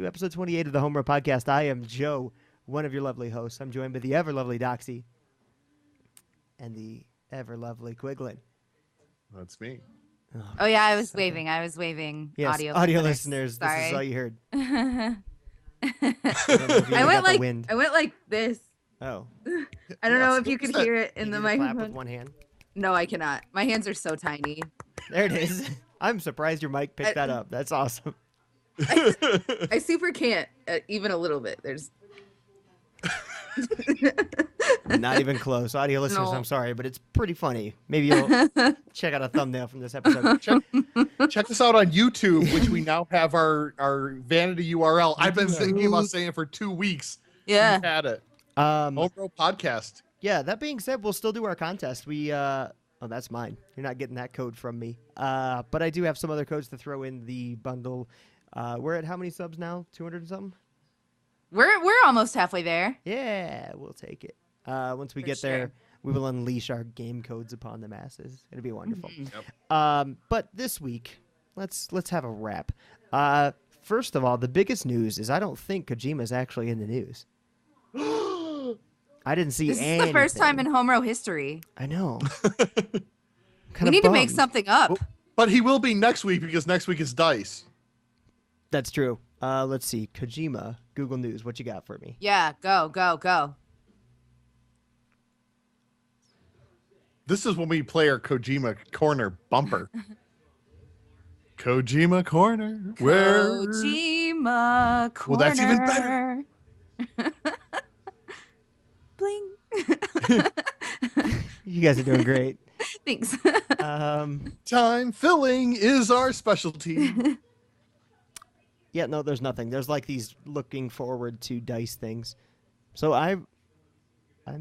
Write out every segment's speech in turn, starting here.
to episode 28 of the Homerow podcast. I am Joe, one of your lovely hosts. I'm joined by the ever-lovely Doxy and the ever-lovely Quiglin. That's me. Oh, yeah, I was waving. Yes, audio listeners, Sorry. this is all you heard. I went like this. Oh. I don't know if you could hear it in the microphone. Clap with one hand? No, I cannot. My hands are so tiny. There it is. I'm surprised your mic picked that up. That's awesome. I super can't, even a little bit. There's not even close. Audio listeners, No. I'm sorry, but it's pretty funny. Maybe you'll check out a thumbnail from this episode. Check this out on YouTube, which we now have our vanity URL. I've been thinking about saying it for 2 weeks. yeah. We've had it. Homerow podcast. Yeah, that being said, we'll still do our contest. Oh, that's mine. You're not getting that code from me. But I do have some other codes to throw in the bundle. We're at how many subs now? 200 and something? We're almost halfway there. Yeah, we'll take it. Once we For get sure. there, we will unleash our game codes upon the masses. It'll be wonderful. Yep. But this week, let's have a wrap. First of all, the biggest news is I don't think Kojima's actually in the news. I didn't see This anything. is the first time in Homerow history. I know. We need to make something up. But he will be next week because next week is DICE. That's true. Let's see. Kojima, Google News. What you got for me? Yeah, go. This is when we play our Kojima Corner bumper. Kojima Corner. Where? Kojima Corner. Well, that's even better. Bling. You guys are doing great. Thanks. Time filling is our specialty. Yeah, no, there's nothing. There's like these looking forward to DICE things. So I'm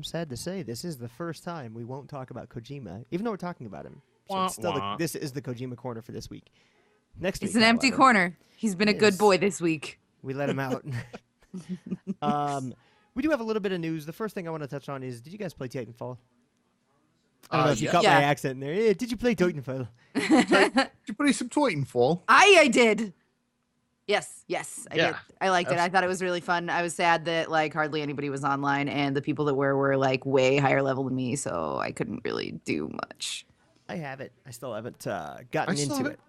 sad to say this is the first time we won't talk about Kojima, even though we're talking about him. So it's still this is the Kojima corner for this week. Next week, It's an empty however, corner. He's been a good Yes. boy this week. we let him out. We do have a little bit of news. The first thing I want to touch on is, did you guys play Titanfall? I don't know if you yeah. caught Yeah. my accent in there. Eh, did you play Titanfall? You put some Titanfall. I did. Yes, I Yeah, did. I liked it. I thought it was really fun. I was sad that like hardly anybody was online, and the people that were like way higher level than me, so I couldn't really do much. I have it. I still haven't gotten I still into have it.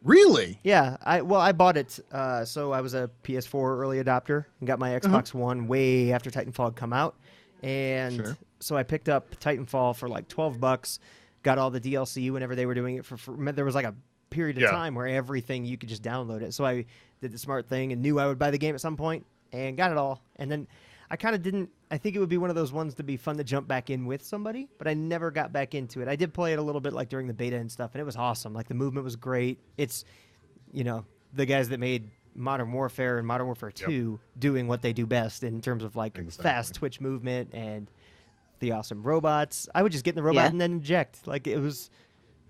Really? Yeah, I bought it. So I was a PS4 early adopter and got my Xbox One way after Titanfall had come out, and Sure. so I picked up Titanfall for like $12. Got all the DLC whenever they were doing it for free. There was like a period of time where everything you could just download it. So I did the smart thing and knew I would buy the game at some point and got it all. And then I kind of didn't. I think it would be one of those ones to be fun to jump back in with somebody, but I never got back into it. I did play it a little bit like during the beta and stuff, and it was awesome. Like the movement was great. It's, the guys that made Modern Warfare and Modern Warfare 2 doing what they do best in terms of like fast twitch movement and the awesome robots. I would just get in the robot and then inject. Like it was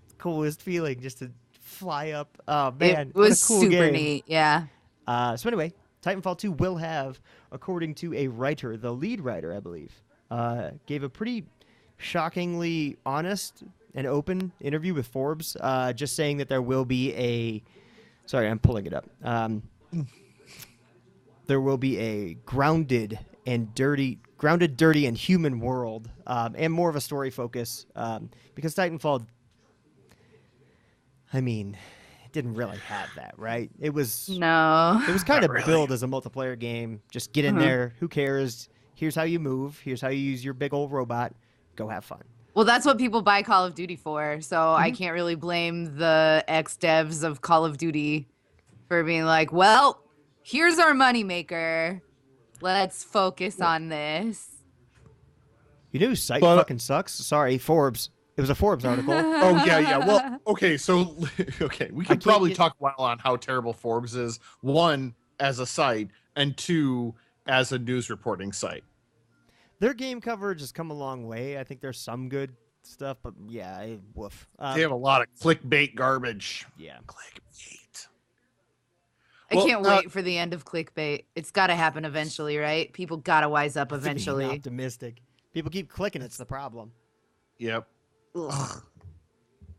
the coolest feeling just to fly up. Oh man, It was what a cool super game. neat. Yeah. So anyway, Titanfall 2 will have, according to a writer, the lead writer, I believe, gave a pretty shockingly honest and open interview with Forbes, just saying that there will be a... Sorry, I'm pulling it up. There will be a grounded, dirty, and human world, and more of a story focus, because Titanfall... I mean, it didn't really have that, right? It was No. it was kind of really. billed as a multiplayer game. Just get in there. Who cares? Here's how you move. Here's how you use your big old robot. Go have fun. Well, that's what people buy Call of Duty for. So I can't really blame the ex-devs of Call of Duty for being like, well, here's our moneymaker. Let's focus on this. You know, site But- fucking sucks. Sorry, Forbes. It was a Forbes article. Oh, yeah. Well, okay. So, we I could probably can't talk a while on how terrible Forbes is. One, as a site, and two, as a news reporting site. Their game coverage has come a long way. I think there's some good stuff, but yeah, woof. They have a lot of clickbait garbage. Yeah. Clickbait. I Well, can't wait for the end of clickbait. It's got to happen eventually, right? People got to wise up Being eventually. optimistic. People keep clicking. It's the problem. Yep. Ugh.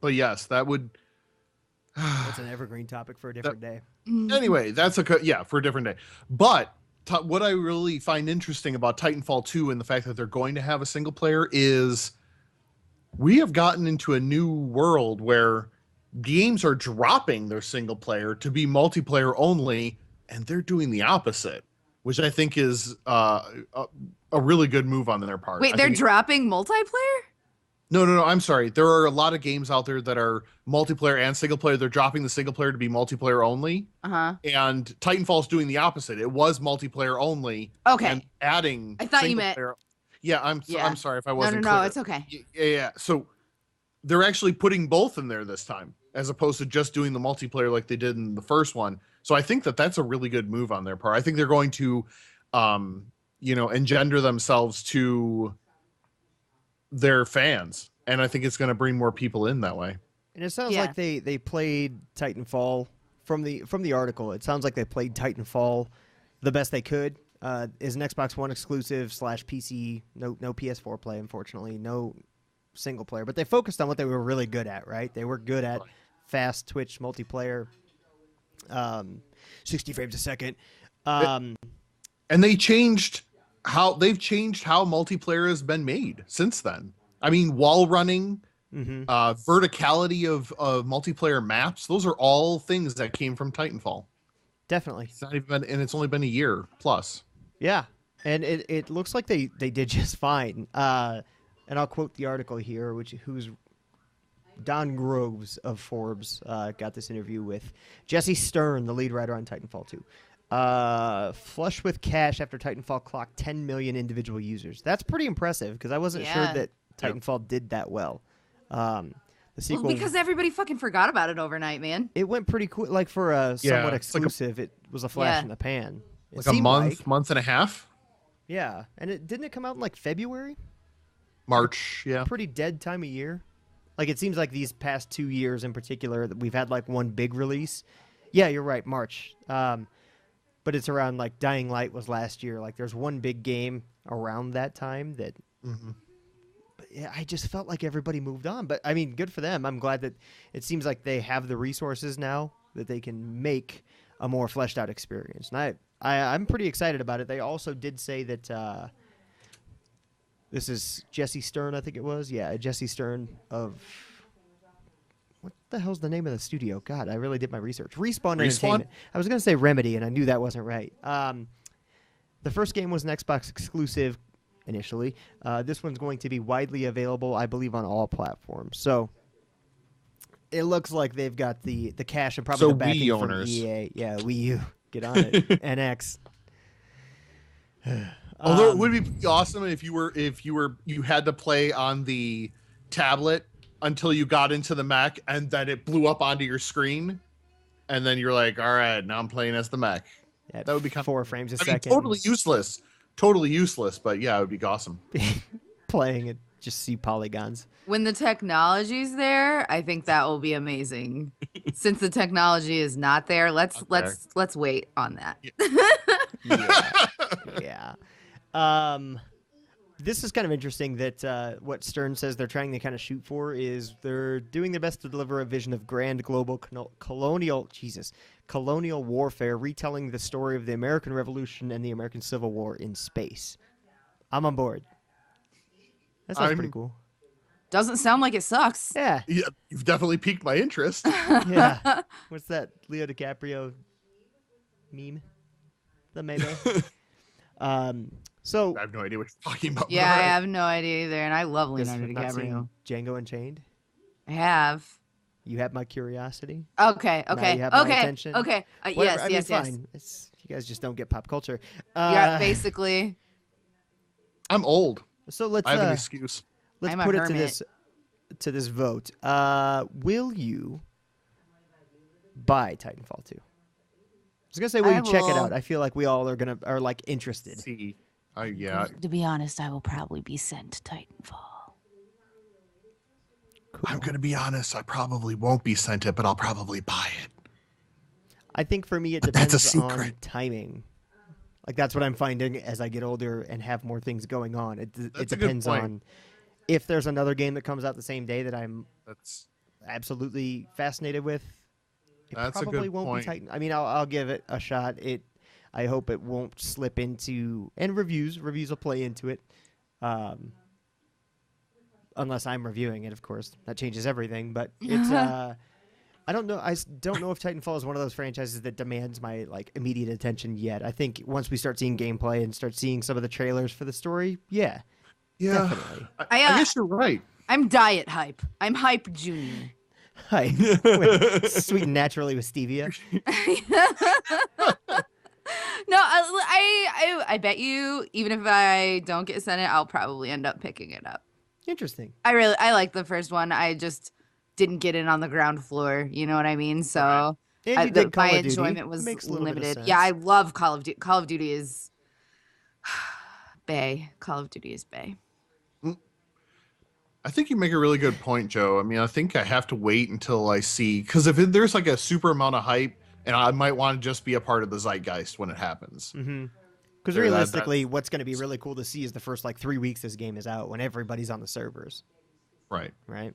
But yes, that would. That's an evergreen topic for a different day. Anyway, that's for a different day. But what I really find interesting about Titanfall 2 and the fact that they're going to have a single player is we have gotten into a new world where games are dropping their single player to be multiplayer only, and they're doing the opposite, which I think is a really good move on their part. Wait, they're dropping multiplayer? No. I'm sorry. There are a lot of games out there that are multiplayer and single player. They're dropping the single player to be multiplayer only. And Titanfall's doing the opposite. It was multiplayer only. Okay. And adding. I thought you meant. Yeah, I'm sorry if I wasn't clear. No, it's okay. Yeah. So they're actually putting both in there this time, as opposed to just doing the multiplayer like they did in the first one. So I think that that's a really good move on their part. I think they're going to, engender themselves to their fans, and I think it's going to bring more people in that way. And it sounds like they played Titanfall from the article. It sounds like they played Titanfall the best they could. Is an Xbox One exclusive / PC. No PS4 play, unfortunately. No single player, but they focused on what they were really good at. Right? They were good at fast Twitch multiplayer, 60 frames a second. And they've changed how multiplayer has been made since then. I mean, wall running, verticality of multiplayer maps, those are all things that came from Titanfall. Definitely. It's not even and it's only been a year plus. Yeah. And it looks like they did just fine. And I'll quote the article here, who's Don Groves of Forbes got this interview with Jesse Stern, the lead writer on Titanfall 2. Flush with cash after Titanfall clocked 10 million individual users. That's pretty impressive because I wasn't sure that Titanfall did that well. The sequel, because everybody fucking forgot about it overnight, man. It went pretty quick. Like for a somewhat exclusive, it was a flash in the pan. Like a month and a half. Yeah, and didn't it come out in like February? March, yeah. Pretty dead time of year. Like it seems like these past 2 years in particular that we've had like one big release. Yeah, you're right, March. But it's around like Dying Light was last year. Like there's one big game around that time that. But yeah, I just felt like everybody moved on. But I mean, good for them. I'm glad that it seems like they have the resources now that they can make a more fleshed out experience. And I'm pretty excited about it. They also did say that this is Jesse Stern, I think it was. Yeah, Jesse Stern of. What the hell's the name of the studio? God, I really did my research. Respawn Entertainment. I was going to say Remedy, and I knew that wasn't right. The first game was an Xbox exclusive initially. This one's going to be widely available, I believe, on all platforms. So it looks like they've got the cash and probably the backing Wii from owners. EA. Yeah, Wii U. Get on it. NX. Although it would be awesome if you had to play on the tablet until you got into the Mac and then it blew up onto your screen, and then you're like, all right, now I'm playing as the Mac. Yeah, that would be 4 frames a second. Totally useless, but yeah, it would be awesome. Playing it, just see polygons. When the technology's there, I think that will be amazing. Since the technology is not there, let's wait on that. Yeah. This is kind of interesting that what Stern says they're trying to kind of shoot for is they're doing their best to deliver a vision of grand global colonial warfare, retelling the story of the American Revolution and the American Civil War in space. I'm on board. That sounds pretty cool. Doesn't sound like it sucks. Yeah. You've definitely piqued my interest. Yeah. What's that Leo DiCaprio meme? The meme. So I have no idea what you're talking about. Yeah, I have no idea either, and I love Leonardo DiCaprio. Django Unchained? I have. You have my curiosity. Okay. Now you have my attention. Okay. Yes. Fine. You guys just don't get pop culture. Yeah, basically. I'm old. So let's. I have an excuse. Let's put it to this vote. Will you buy Titanfall 2? I was gonna say, will you check it out? I feel like we all are like interested. See, yeah. To be honest, I will probably be sent to Titanfall. Cool. I'm gonna be honest. I probably won't be sent it, but I'll probably buy it. I think for me, it depends on timing. Like that's what I'm finding as I get older and have more things going on. It depends on if there's another game that comes out the same day that I'm absolutely fascinated with. It That's a probably good won't point. be Titan. I mean, I'll give it a shot. I hope it won't slip into and reviews will play into it, unless I'm reviewing it, of course. That changes everything. But it's I don't know. Don't know if Titanfall is one of those franchises that demands my like immediate attention yet. I think once we start seeing gameplay and start seeing some of the trailers for the story, yeah, definitely. I guess you're right. I'm diet hype. I'm hype junior. Hi, sweetened naturally with stevia. No, I bet you, even if I don't get sent it, I'll probably end up picking it up. Interesting. I like the first one. I just didn't get in on the ground floor. You know what I mean? So Right. And you did Call my of Duty. enjoyment was Makes a little bit of limited. sense. Yeah, I love Call of Duty. Call of Duty is bae. Call of Duty is bae. I think you make a really good point, Joe. I mean, I think I have to wait until I see, because if there's like a super amount of hype, and I might want to just be a part of the zeitgeist when it happens. Mm-hmm. Because realistically, what's going to be really cool to see is the first like 3 weeks this game is out when everybody's on the servers. Right. Right.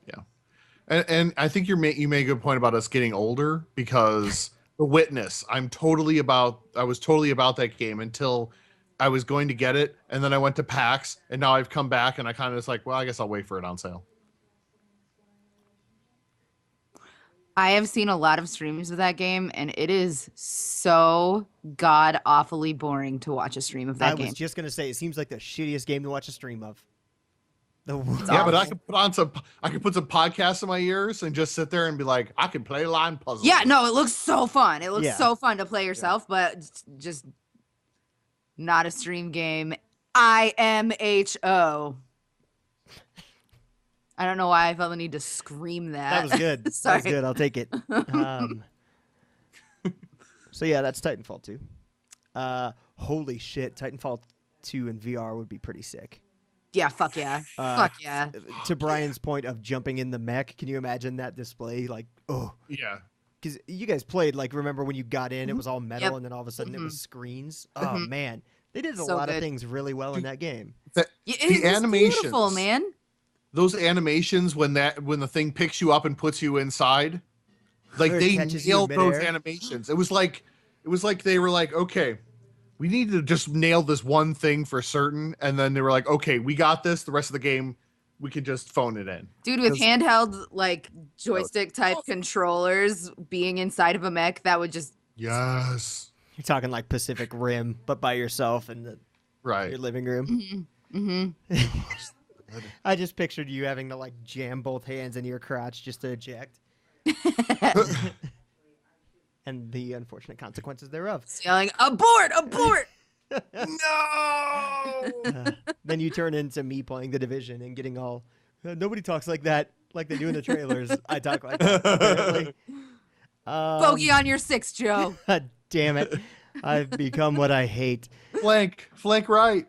Yeah. And I think you made a good point about us getting older, because The Witness, I was totally about that game until I was going to get it, and then I went to PAX, and now I've come back, and I kind of was like, well, I guess I'll wait for it on sale. I have seen a lot of streams of that game, and it is so god awfully boring to watch a stream of that game. I was just gonna say, it seems like the shittiest game to watch a stream of. Yeah, but I could put some podcasts in my ears and just sit there and be like, I can play line puzzles. Yeah, no, it looks so fun. It looks so fun to play yourself, but just not a stream game. IMHO. I don't know why I felt the need to scream that. That was good. Sorry. That was good. I'll take it. So yeah, that's Titanfall 2. Holy shit, Titanfall 2 in VR would be pretty sick. Yeah, fuck yeah. Fuck yeah. To Brian's point of jumping in the mech, can you imagine that display? Like, oh. Yeah. Because you guys played, like, remember when you got in, it was all metal, Yep. and then all of a sudden it was screens? Oh, man. They did a So lot of good. things really well in that game. The animations. beautiful, man. Those animations when the thing picks you up and puts you inside, like Or it they catches you in nailed those midair. animations. It was like they were like, okay, we need to just nail this one thing for certain, and then they were like, okay, we got this. The rest of the game, we can just phone it in. Dude, with 'Cause- handheld, like, joystick type controllers being inside of a mech, that would just. Yes. You're talking like Pacific Rim, but by yourself in Right. your living room. I just pictured you having to like jam both hands into your crotch just to eject. And the unfortunate consequences thereof. Yelling, abort, abort! No. Then you turn into me playing The Division and getting all, nobody talks like that, like they do in the trailers. I talk like that, apparently. Bogey on your 6, Joe. God damn it. I've become what I hate. Flank right.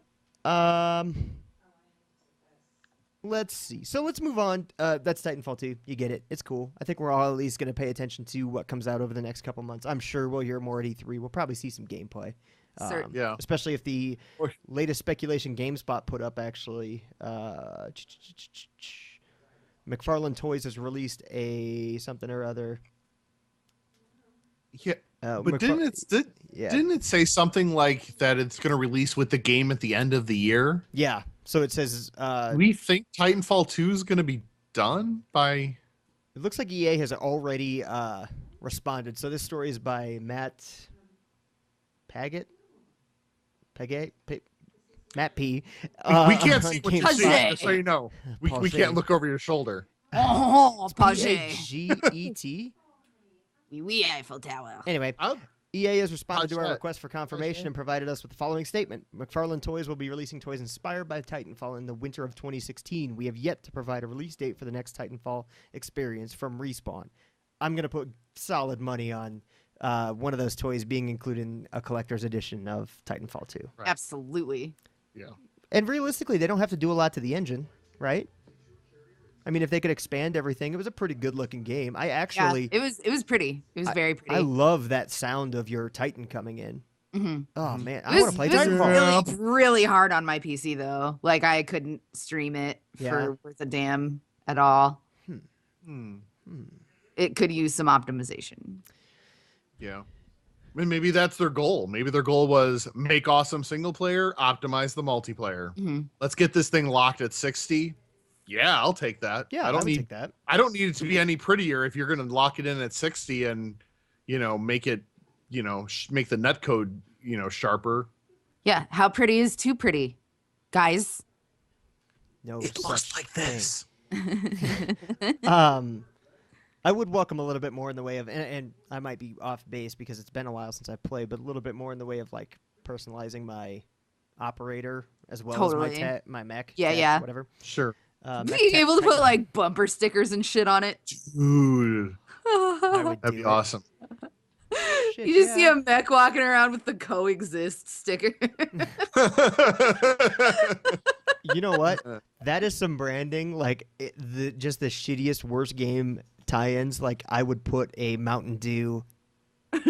Let's see. So let's move on. That's Titanfall 2. You get it. It's cool. I think we're all at least going to pay attention to what comes out over the next couple months. I'm sure we'll hear more at E3. We'll probably see some gameplay. Yeah. Especially if the Or- latest speculation GameSpot put up actually. McFarlane Toys has released a something or other. Yeah. Uh, But didn't it say something like that it's going to release with the game at the end of the year? Yeah. So it says. We think Titanfall 2 is going to be done by. It looks like EA has already responded. So this story is by Matt Paget. Matt P. We can't see what you GameSpot. see, just so you know. We can't look over your shoulder. Oh, Page. P-A-G-E-T. Oui, Eiffel Tower. Anyway, Oh. EA has responded to our Page. request for confirmation and provided us with the following statement. McFarlane Toys will be releasing toys inspired by Titanfall in the winter of 2016. We have yet to provide a release date for the next Titanfall experience from Respawn. I'm going to put solid money on one of those toys being included in a collector's edition of Titanfall 2. Right. Absolutely. Yeah. And realistically, they don't have to do a lot to the engine, right? I mean, if they could expand everything, it was a pretty good-looking game. I actually, it was pretty. It was very pretty. I love that sound of your Titan coming in. Mhm. Oh man, It I want was, to play it was Titanfall. really hard on my PC though. Like I couldn't stream it Yeah. for worth a damn at all. Hmm. it could use some optimization. Yeah. I mean, maybe that's their goal. Maybe their goal was make awesome single player, optimize the multiplayer. Let's get this thing locked at 60. Yeah, I'll take that. Yeah, I would take that. I don't need it to be any prettier if you're going to lock it in at 60 and, make it, make the netcode, sharper. Yeah. How pretty is too pretty, guys? No, it looks like this. I would welcome a little bit more in the way of, and I might be off base because it's been a while since I've played, but a little bit more in the way of like personalizing my operator as well as my mech. Yeah. Whatever. Sure. Being able to put like bumper stickers and shit on it. Dude. That'd be awesome. Shit, you just see a mech walking around with the coexist sticker. You know what? That is some branding. Like just the shittiest, worst game tie-ins. Like I would put a Mountain Dew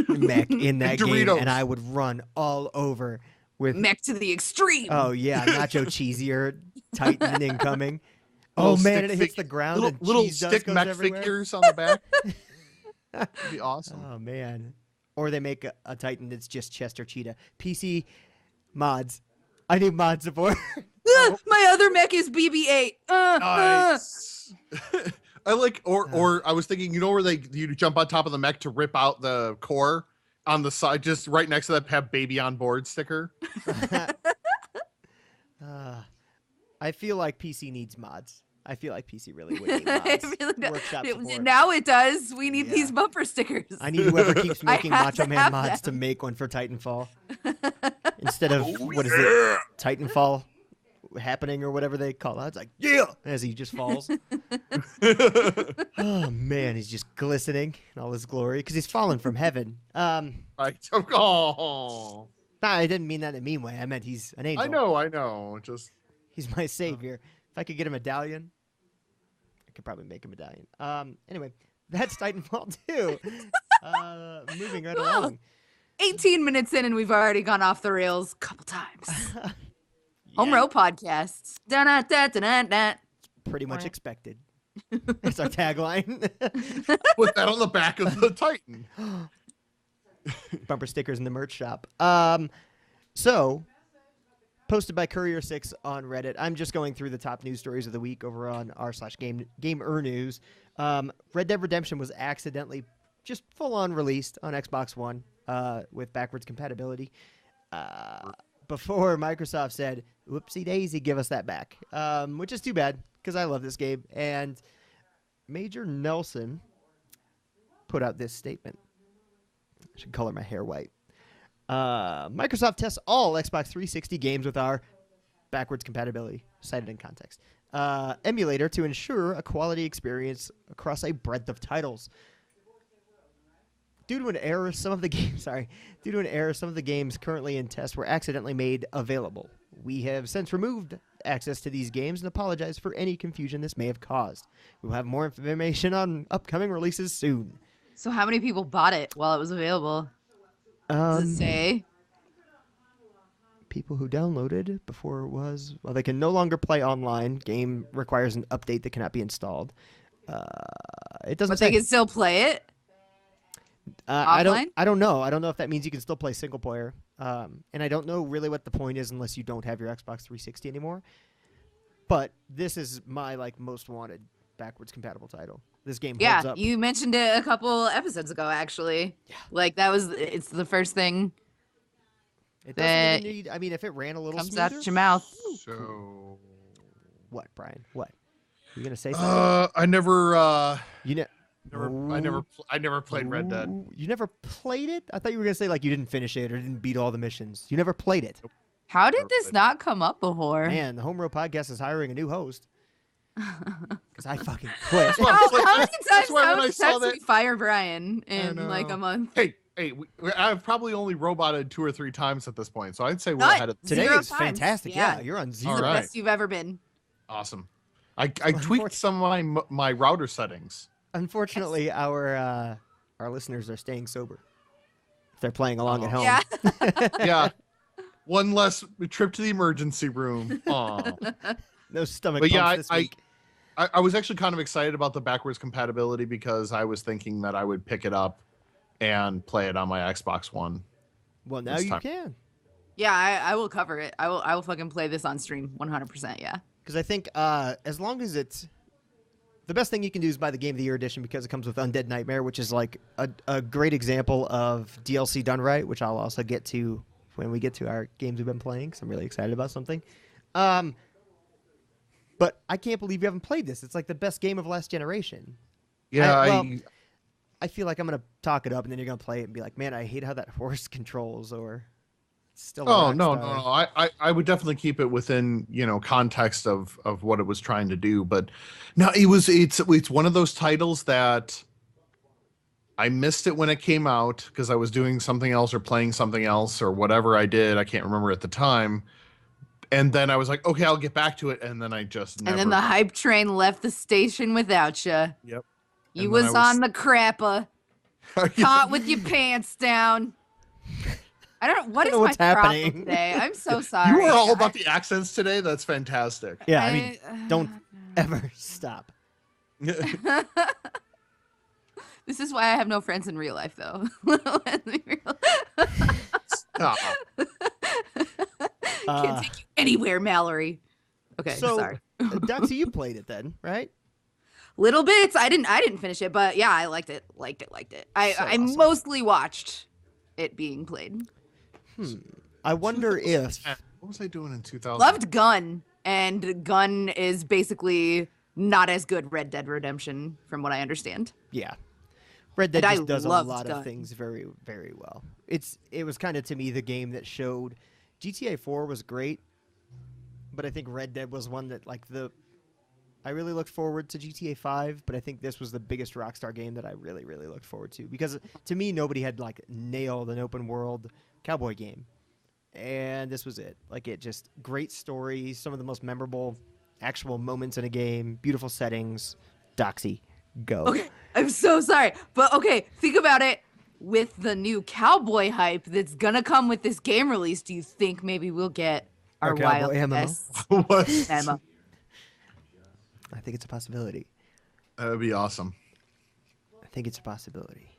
mech in that game, and I would run all over with mech to the extreme. Oh yeah, nacho cheesier Titan incoming. Oh man, and it hits the ground and little cheese stick goes mech everywhere. figures on the back. That'd be awesome. Oh man. Or they make a Titan that's just Chester Cheetah. PC mods. I need mod support. My other mech is BB-8. Nice. I like, or I was thinking, where you jump on top of the mech to rip out the core on the side, just right next to that, have baby on board sticker. I feel like PC needs mods. I feel like PC really would need mods. Workshop support. Now it does. We need these bumper stickers. I need whoever keeps making Macho Man mods to make one for Titanfall. Instead of, what is it, Titanfall happening or whatever they call it. It's like, yeah, as he just falls. Oh, man, he's just glistening in all his glory because he's fallen from heaven. Right. Oh. Nah, I didn't mean that in a mean way. I meant he's an angel. I know. Just he's my savior. If I could get a medallion, I could probably make a medallion. Anyway, that's Titanfall 2. Moving right along. 18 minutes in and we've already gone off the rails a couple times. Homerow podcasts. Pretty much expected. That's our tagline. Put that on the back of the Titan. Bumper stickers in the merch shop. So, posted by Courier6 on Reddit. I'm just going through the top news stories of the week over on r/Gamer News. Red Dead Redemption was accidentally just full-on released on Xbox One with backwards compatibility before Microsoft said, whoopsie daisy, give us that back, which is too bad because I love this game. And Major Nelson put out this statement. I should color my hair white. Microsoft tests all Xbox 360 games with our backwards compatibility, cited in context, emulator to ensure a quality experience across a breadth of titles. Due to an error, some of the games currently in test were accidentally made available. We have since removed access to these games and apologize for any confusion this may have caused. We'll have more information on upcoming releases soon. So how many people bought it while it was available? Does it say? People who downloaded before it was... Well, they can no longer play online. Game requires an update that cannot be installed. It doesn't say. But they can still play it? I don't know. I don't know if that means you can still play single player. And I don't know really what the point is unless you don't have your Xbox 360 anymore. But this is my most wanted backwards compatible title. This game holds up. You mentioned it a couple episodes ago, actually. Yeah. It's the first thing. It doesn't even need, I mean, if it ran a little comes smoother. out your mouth. So what, Brian? What? You gonna say something? I never played Red Dead. You never played it? I thought you were gonna say you didn't finish it or didn't beat all the missions. You never played it. Nope. How did this not come up before? Man, the Homerow podcast is hiring a new host. Because I fucking quit. How many times do we fire Brian in a month? Hey, I've probably only roboted 2 or 3 times at this point, so I'd say we're ahead of today. Is fantastic. Yeah, you're on 0. The best you've ever been. Awesome. I tweaked some of my router settings. Unfortunately, our listeners are staying sober. If they're playing along at home. Yeah. Yeah. One less trip to the emergency room. Aw. No stomach pumps this week. I was actually kind of excited about the backwards compatibility because I was thinking that I would pick it up and play it on my Xbox One. Well, now you can. Yeah, I will cover it. I will fucking play this on stream 100%. Yeah. Because I think as long as it's the best thing you can do is buy the Game of the Year edition because it comes with Undead Nightmare, which is like a great example of DLC done right, which I'll also get to when we get to our games we've been playing. Because I'm really excited about something. But I can't believe you haven't played this. It's like the best game of last generation. Yeah, I feel like I'm gonna talk it up, and then you're gonna play it and be like, "Man, I hate how that horse controls." Or still. Oh no. I would definitely keep it within context of what it was trying to do. But no, it's one of those titles that I missed it when it came out because I was doing something else or playing something else or whatever I did. I can't remember at the time. And then I was like, okay, I'll get back to it. And then I just never. And then the hype train left the station without you. Yep. You was on the crapper, caught with your pants down. I don't know. What is my problem today? I'm so sorry. You are all about the accents today? That's fantastic. Yeah, I mean, don't ever stop. This is why I have no friends in real life, though. Let's be real. Stop. Can't take you anywhere, Mallory. Okay, sorry. Doxy, you played it then, right? Little bits. I didn't finish it, but yeah, I liked it. I awesome. mostly watched it being played. I wonder if what was I doing in 2000? Loved Gun, and Gun is basically not as good Red Dead Redemption, from what I understand. Yeah, Red Dead just does a lot Gun. of things very, very well. It was kind of to me the game that showed GTA 4 was great, but I think Red Dead was one that I really looked forward to GTA 5, but I think this was the biggest Rockstar game that I really, really looked forward to because to me nobody had nailed an open world cowboy game, and this was it. It just great story, some of the most memorable actual moments in a game, beautiful settings. Doxy, go. Okay, I'm so sorry, but okay, think about it. With the new cowboy hype that's gonna come with this game release, do you think maybe we'll get our Wild West MMO? I think it's a possibility. That would be awesome. I think it's a possibility.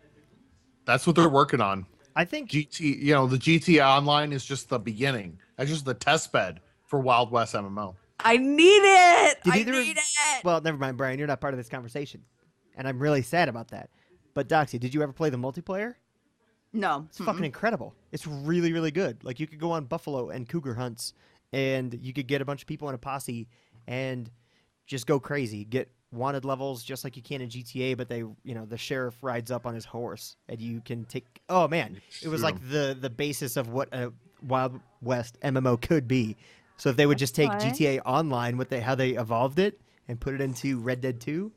That's what they're working on. I think the GTA Online is just the beginning. That's just the test bed for Wild West MMO. I need it. I need it. Well, never mind, Brian. You're not part of this conversation, and I'm really sad about that. But Doxy, did you ever play the multiplayer? No. It's fucking incredible. It's really, really good. You could go on buffalo and cougar hunts, and you could get a bunch of people in a posse and just go crazy. Get wanted levels just like you can in GTA, but the sheriff rides up on his horse, and you can take. Oh man, it was like the basis of what a Wild West MMO could be. So if they would just take GTA Online, how they evolved it, and put it into Red Dead 2,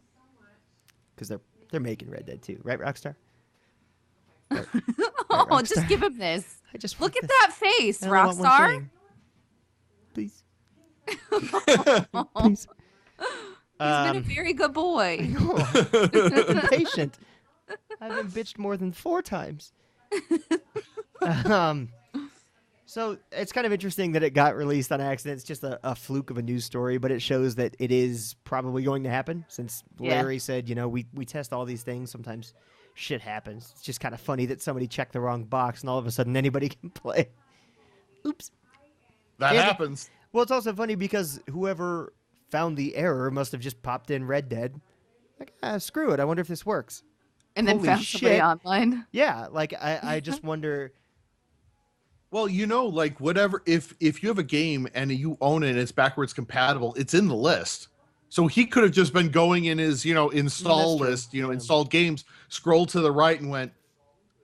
because they're making Red Dead 2, right, Rockstar? Right, Rockstar? Just give him this. I just look at this. that face, Rockstar. Please. Please. He's been a very good boy. I know. Impatient. I've been bitched more than 4 times. So it's kind of interesting that it got released on accident. It's just a fluke of a news story, but it shows that it is probably going to happen since Larry said, we test all these things. Sometimes shit happens. It's just kind of funny that somebody checked the wrong box and all of a sudden anybody can play. Oops. That happens. Well, it's also funny because whoever found the error must have just popped in Red Dead. Screw it. I wonder if this works. And then found somebody online. Yeah. I just wonder. Well, whatever, if you have a game and you own it and it's backwards compatible, it's in the list. So he could have just been going in his, install list, installed games, scrolled to the right and went,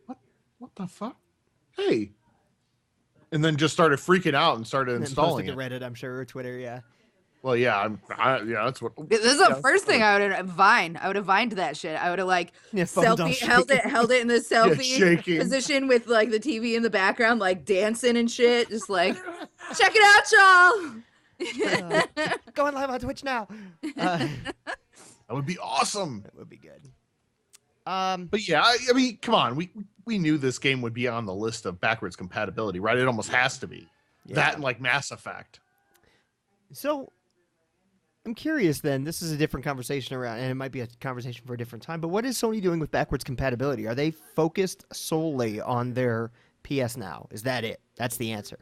what the fuck? Hey. And then just started freaking out and started installing it. Reddit, I'm sure, or Twitter, yeah. Well, yeah, that's what. This is the first thing I would have Vine. I would have vined that shit. I would have selfie held it in the selfie position with the TV in the background, dancing and shit. Just check it out, y'all. Going live on Twitch now. That would be awesome. That would be good. But yeah, I mean, come on, we knew this game would be on the list of backwards compatibility, right? It almost has to be. Yeah. That and Mass Effect. So, I'm curious then, this is a different conversation around, and it might be a conversation for a different time, but what is Sony doing with backwards compatibility? Are they focused solely on their PS Now? Is that it? That's the answer.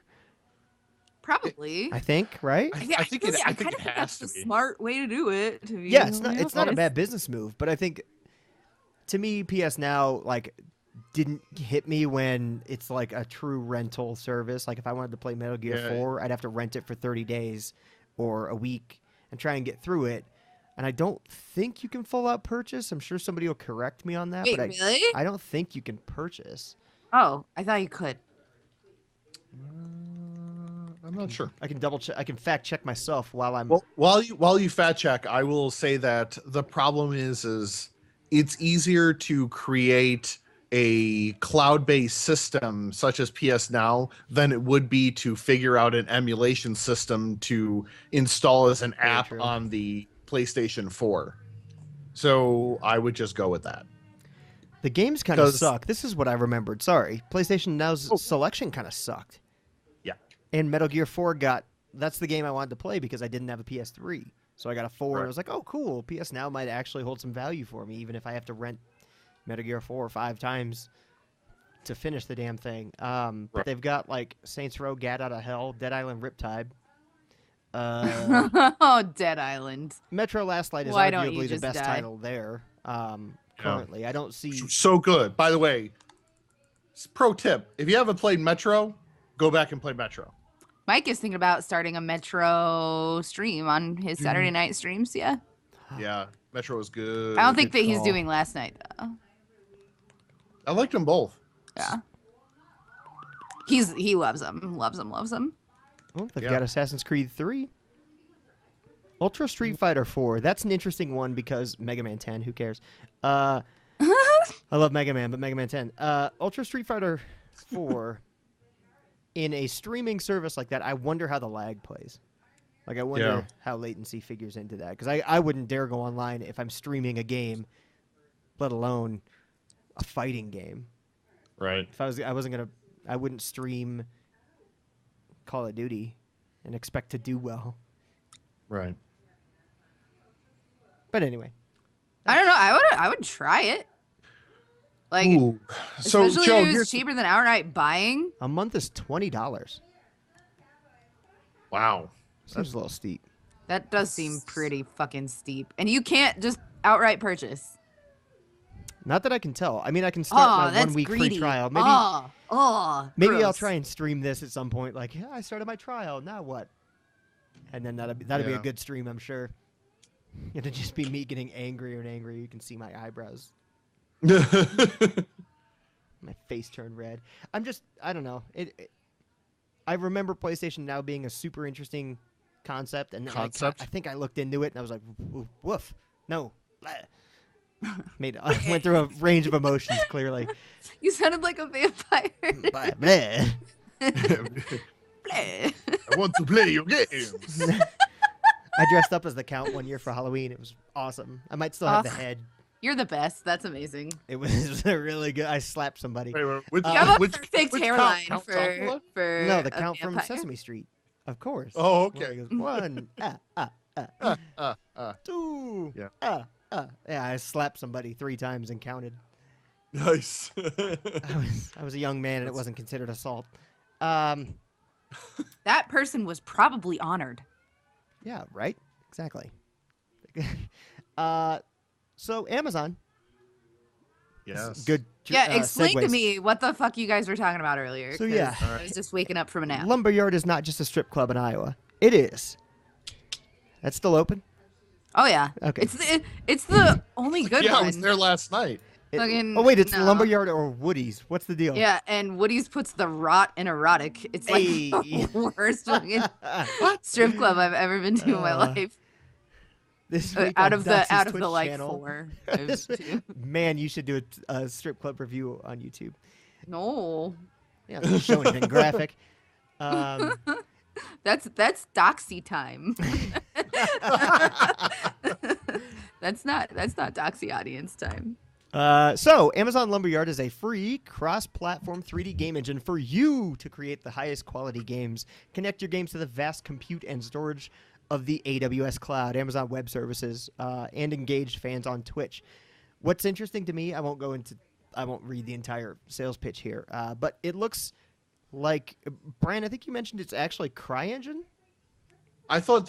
Probably. I think, right? I think it has that's to the be. smart way to do it. Yeah, it's not a bad business move, but I think, to me, PS Now, like, didn't hit me when it's like a true rental service. Like, if I wanted to play Metal Gear 4, I'd have to rent it for 30 days or a week and try and get through it. And I don't think you can full out purchase. I'm sure somebody will correct me on that. Wait, but really? I don't think you can purchase. Oh, I thought you could. I'm not sure. I can double check. I can fact check myself while I'm. Well, while you fact check, I will say that the problem is it's easier to create a cloud-based system such as PS Now than it would be to figure out an emulation system to install as an app on the PlayStation 4. So I would just go with that. The games kind of suck. This is what I remembered. Sorry. PlayStation Now's selection kind of sucked. Yeah. And Metal Gear 4 that's the game I wanted to play because I didn't have a PS3. So I got a 4 and I was like, oh, cool. PS Now might actually hold some value for me, even if I have to rent Metal Gear 4 or 5 times to finish the damn thing. But they've got like Saints Row, Gat Out of Hell, Dead Island Riptide. Oh, Dead Island. Metro Last Light is arguably the best title there. Currently, I don't see. So good. By the way, pro tip: if you haven't played Metro, go back and play Metro. Mike is thinking about starting a Metro stream on his Saturday night streams. Yeah. Yeah, Metro was good. I don't think that he's doing last night though. I liked them both. Yeah. He loves them. Loves them. Oh, they've got Assassin's Creed 3. Ultra Street Fighter 4. That's an interesting one because Mega Man 10. Who cares? I love Mega Man, but Mega Man 10. Ultra Street Fighter 4. In a streaming service like that, I wonder how the lag plays. Like, I wonder how latency figures into that. Because I wouldn't dare go online if I'm streaming a game, let alone a fighting game. Right. If I wouldn't stream Call of Duty and expect to do well. Right. But anyway. I don't know. I would try it. Like, so especially Joe, if it was cheaper than outright buying. A month is $20. Wow. Seems a little steep. That does seem pretty fucking steep. And you can't just outright purchase. Not that I can tell. I mean, I can start my 1 week free trial. Maybe gross. I'll try and stream this at some point. Like, I started my trial. Now what? And then that'll be a good stream, I'm sure. It'll just be me getting angrier and angrier. You can see my eyebrows. My face turned red. I don't know. I remember PlayStation Now being a super interesting concept, and I think I looked into it and I was like, woof, no. Went through a range of emotions. Clearly, you sounded like a vampire. Bleh. I want to play your games. I dressed up as the Count one year for Halloween. It was awesome. I might still have the head. You're the best. That's amazing. It was really good. I slapped somebody. Which perfect hairline Count for no, the Count from Sesame Street, of course. Oh, okay. Goes, 1, 2, yeah, I slapped somebody 3 times and counted. Nice. I was a young man and it wasn't considered assault. That person was probably honored. Yeah, right? Exactly. So Amazon. Yes. Good. Yeah, explain segues. to me what the fuck you guys were talking about earlier. So yeah, I was just waking up from a nap. Lumberyard is not just a strip club in Iowa. It is. That's still open? Oh yeah. Okay. It's the only good one. I was there last night. Oh wait, it's Lumberyard or Woody's. What's the deal? Yeah, and Woody's puts the rot in erotic. It's like the worst fucking strip club I've ever been to in my life. This out of the Twitch like channel. 4. Man, you should do a strip club review on YouTube. No. Yeah, I'm not showing anything graphic. That's Doxy time. That's not Doxy audience time. So Amazon Lumberyard is a free cross-platform 3D game engine for you to create the highest quality games. Connect your games to the vast compute and storage of the AWS cloud, Amazon Web Services, and engaged fans on Twitch. What's interesting to me, I won't read the entire sales pitch here, but it looks like, Brian, I think you mentioned it's actually CryEngine? I thought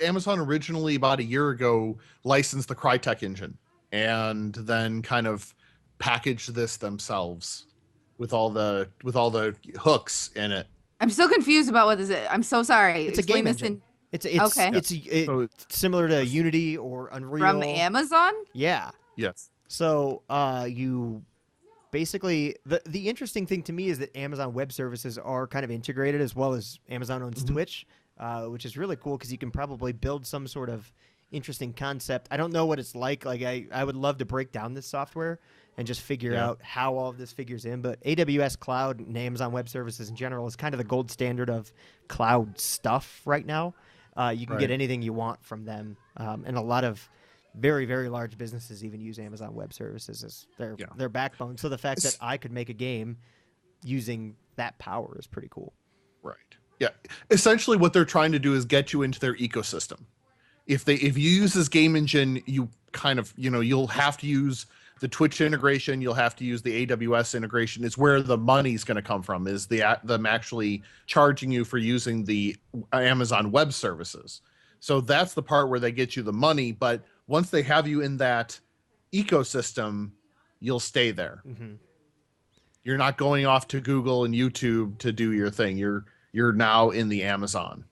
Amazon originally about a year ago licensed the Crytek engine and then kind of packaged this themselves with all the hooks in it. I'm so confused about what this is. I'm so sorry. It's a game engine. It's okay. It's similar to Unity or Unreal. From Amazon? Yeah. Yes. So you basically, the interesting thing to me is that Amazon Web Services are kind of integrated, as well as Amazon owns Twitch, which is really cool because you can probably build some sort of interesting concept. I don't know what it's like. Like I would love to break down this software and just figure out how all of this figures in. But AWS Cloud and Amazon Web Services in general is kind of the gold standard of cloud stuff right now. You can get anything you want from them, and a lot of very, very large businesses even use Amazon Web Services as their backbone. So the fact that I could make a game using that power is pretty cool. Right. Yeah. Essentially, what they're trying to do is get you into their ecosystem. If you use this game engine, you kind of, you'll have to use the Twitch integration. You'll have to use the AWS integration. Is where the money's going to come from. Is them actually charging you for using the Amazon Web Services. So that's the part where they get you the money. But once they have you in that ecosystem, you'll stay there. Mm-hmm. You're not going off to Google and YouTube to do your thing. You're now in the Amazon.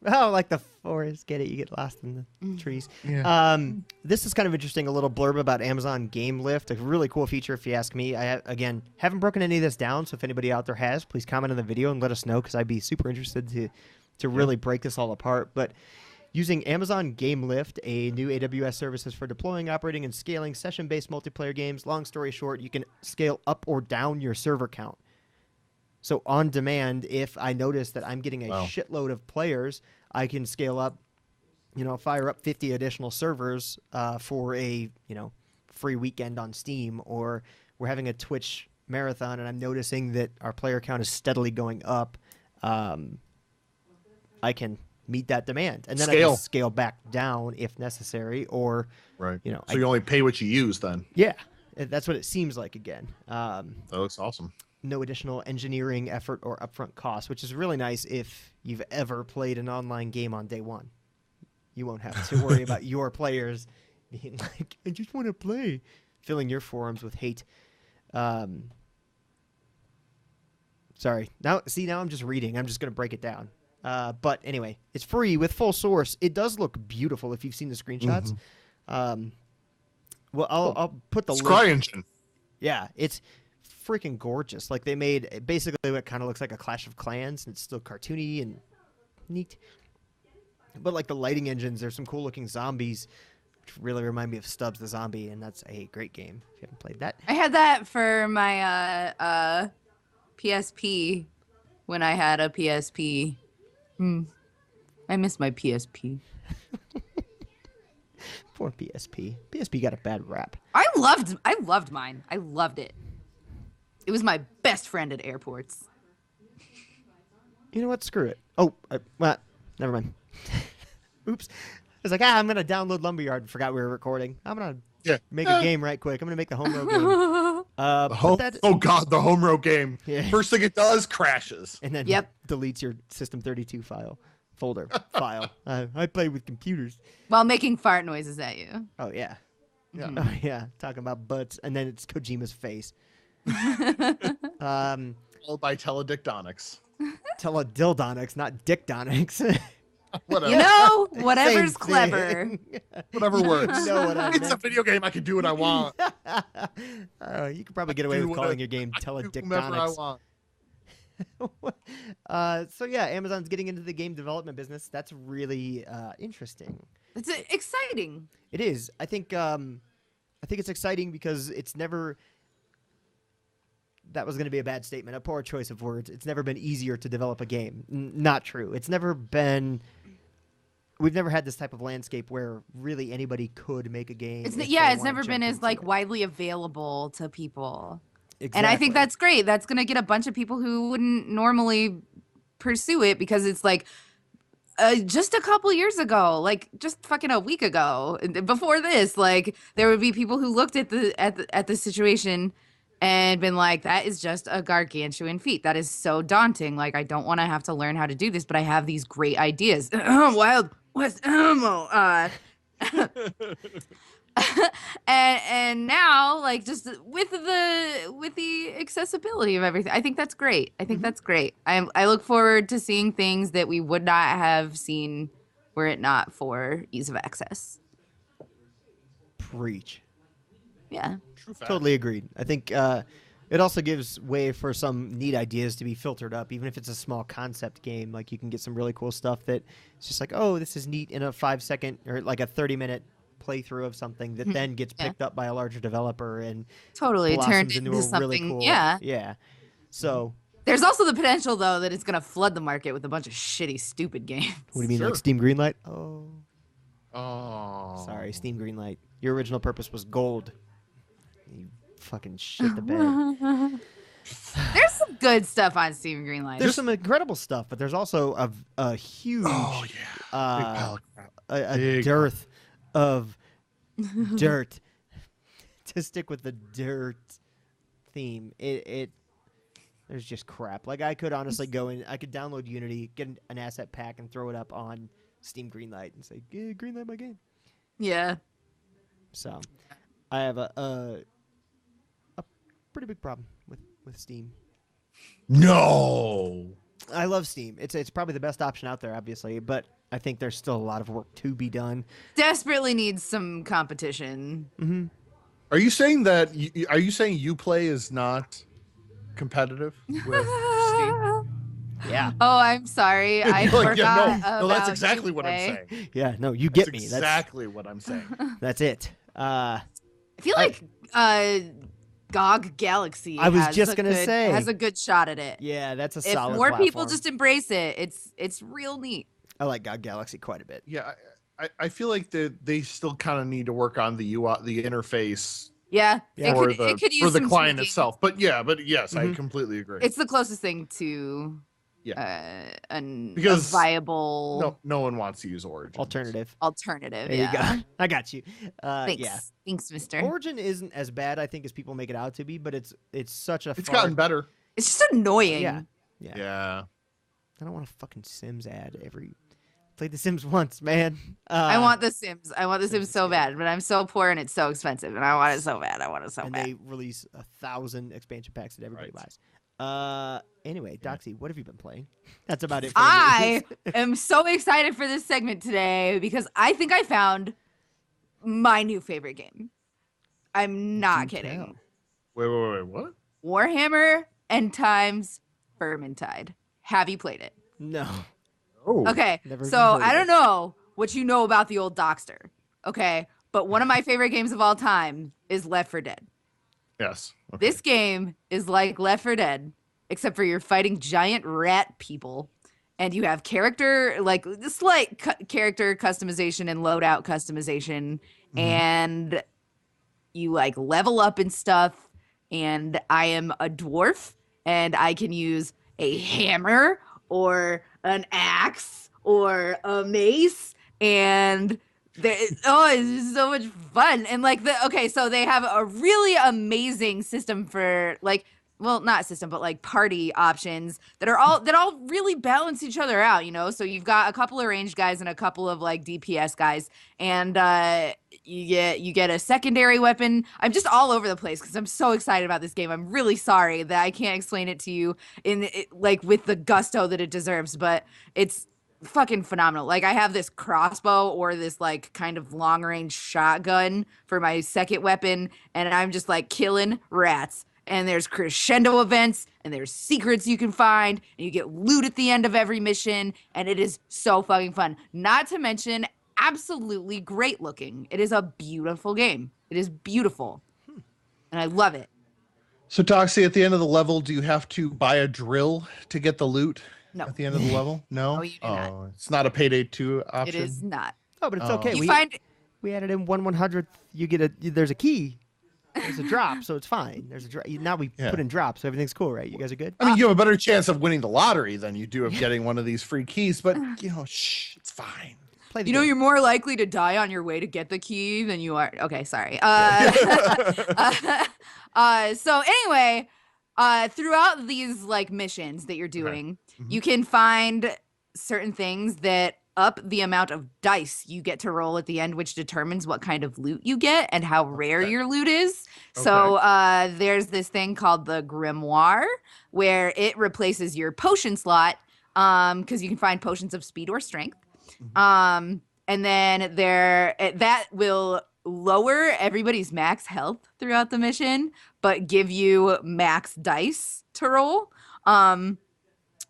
Oh, like the forest. Get it? You get lost in the trees. Yeah. This is kind of interesting. A little blurb about Amazon Game Lift. A really cool feature, if you ask me. I, again, haven't broken any of this down, so if anybody out there has, please comment on the video and let us know, because I'd be super interested to really break this all apart. But using Amazon Game Lift, a new AWS services for deploying, operating, and scaling session-based multiplayer games. Long story short, you can scale up or down your server count. So on demand, if I notice that I'm getting a shitload of players, I can scale up, fire up 50 additional servers for a, free weekend on Steam, or we're having a Twitch marathon and I'm noticing that our player count is steadily going up. I can meet that demand, and then I can scale back down if necessary, or so you only pay what you use then. Yeah, that's what it seems like again. That looks awesome. No additional engineering effort or upfront costs, which is really nice if you've ever played an online game on day one. You won't have to worry about your players being like, I just want to play, filling your forums with hate. Sorry. Now I'm just reading. I'm just going to break it down. But anyway, it's free with full source. It does look beautiful if you've seen the screenshots. Well, I'll put the link. CryEngine. Yeah, it's freaking gorgeous. Like, they made basically what kind of looks like a Clash of Clans, and it's still cartoony and neat. But like the lighting engines, there's some cool looking zombies, which really remind me of Stubbs the Zombie, and that's a great game if you haven't played that. I had that for my PSP when I had a PSP. I miss my PSP. Poor PSP. PSP got a bad rap. I loved mine. I loved it. It was my best friend at airports. You know what? Screw it. Oh, well, never mind. Oops. I was like, I'm going to download Lumberyard and forgot we were recording. I'm going to make a game right quick. I'm going to make the Homerow game. Oh, God, the Homerow game. Yeah. First thing it does, crashes. And then deletes your System32 file. I play with computers. While making fart noises at you. Oh, yeah. Oh, yeah. Talking about butts. And then it's Kojima's face. Followed by Teledictonics. Teledildonics, not Dickdonics. Whatever. Whatever's clever. Whatever works. You know what I meant. It's a video game. I can do what I want. You could probably get away with calling your game Teledictonics. So yeah, Amazon's getting into the game development business. That's really interesting. It's exciting. It is. I think it's exciting because it's never. That was going to be a bad statement, a poor choice of words. It's never been easier to develop a game. Not true. It's never been. We've never had this type of landscape where really anybody could make a game. It's never been as widely available to people. Exactly. And I think that's great. That's going to get a bunch of people who wouldn't normally pursue it, because it's like Just a couple years ago, like just fucking a week ago, before this, like there would be people who looked at the situation and been like, "That is just a gargantuan feat. That is so daunting. Like I don't want to have to learn how to do this, but I have these great ideas." Wild West ammo. And now, like, just with the accessibility of everything, I think that's great. I think that's great. I look forward to seeing things that we would not have seen were it not for ease of access. Preach. Yeah. True fact. Totally agreed. I think it also gives way for some neat ideas to be filtered up, even if it's a small concept game. Like you can get some really cool stuff that it's just like, oh, this is neat in a 5-second or like a 30-minute playthrough of something that then gets picked up by a larger developer and totally turned blossoms into into a something. really cool, Yeah. So there's also the potential though that it's gonna flood the market with a bunch of shitty, stupid games. what do you mean, Sure. like Steam Greenlight? Oh. Sorry, Steam Greenlight. Your original purpose was gold. You fucking shit the bed. There's some good stuff on Steam Greenlight. There's some incredible stuff, but there's also a huge Big pile of crap. a Big dearth of dirt. To stick with the dirt theme, there's just crap. Like I could honestly go in, I could download Unity, get an asset pack, and throw it up on Steam Greenlight and say, yeah, Greenlight my game. Yeah. So I have a pretty big problem with Steam. No. I love Steam. It's probably the best option out there, obviously, but I think there's still a lot of work to be done. Desperately needs some competition. Mm-hmm. Are you saying that? Are you saying Uplay is not competitive with Steam? Yeah. Oh, I'm sorry. I forgot. No, that's about exactly what I'm Uplay. saying. Yeah. No, you get That's me. exactly what I'm saying. That's it. I feel like GOG Galaxy. I was just gonna say has a good shot at it. Yeah, that's a If solid more platform. people just embrace it, it's real neat. I like GOG Galaxy quite a bit. Yeah, I feel like they still kind of need to work on the UI, the interface. Yeah, Yeah. it could use for the some client tweaking. itself. But yes, I completely agree. It's the closest thing to a viable no one wants to use Origin. Alternative. alternative. There you go. I got you. Thanks. Yeah. Thanks, mister. Origin isn't as bad, I think, as people make it out to be, but it's such a. It's gotten better. It's just annoying. Yeah. I don't want a fucking Sims ad every. Played The Sims once, man. I want The Sims. I want The Sims so bad, but I'm so poor and it's so expensive, and I want it so bad. And they release 1,000 expansion packs that everybody buys. Anyway, Doxy, what have you been playing? That's about it. For I am so excited for this segment today because I think I found my new favorite game. I'm not kidding. Wait, what? Warhammer End Times Vermintide. Have you played it? No. Oh. Okay, Never so even heard I of don't it. know what you know about the old Doxter. Okay, but one of my favorite games of all time is Left 4 Dead. Yes. Okay. This game is like Left 4 Dead, except for you're fighting giant rat people, and you have character, like slight character customization and loadout customization, and you like level up and stuff. And I am a dwarf, and I can use a hammer or an axe or a mace, and it's just so much fun. And like so they have a really amazing system for like, well, not system, but like party options that all really balance each other out, you know? So you've got a couple of ranged guys and a couple of like DPS guys, and you get a secondary weapon. I'm just all over the place because I'm so excited about this game. I'm really sorry that I can't explain it to you like with the gusto that it deserves, but it's fucking phenomenal. Like I have this crossbow or this like kind of long range shotgun for my second weapon, and I'm just like killing rats. And there's crescendo events, and there's secrets you can find, and you get loot at the end of every mission, and it is so fucking fun. Not to mention, absolutely great looking. It is a beautiful game. It is beautiful, and I love it. So, Doxy, at the end of the level, do you have to buy a drill to get the loot? No. At the end of the level? No? No, you do not. It's not a Payday 2 option? It is not. Oh, but it's okay. You find We added in 1/100th. You get there's a key. There's a drop, so it's fine. There's a drop. Now we put in drops, so everything's cool, right? You guys are good? I mean, you have a better chance of winning the lottery than you do of getting one of these free keys, but, it's fine. You're more likely to die on your way to get the key than you are. Okay, sorry. So anyway, throughout these like missions that you're doing, you can find certain things that up the amount of dice you get to roll at the end, which determines what kind of loot you get and how rare your loot is. So there's this thing called the Grimoire, where it replaces your potion slot, because you can find potions of speed or strength. And then that will lower everybody's max health throughout the mission, but give you max dice to roll.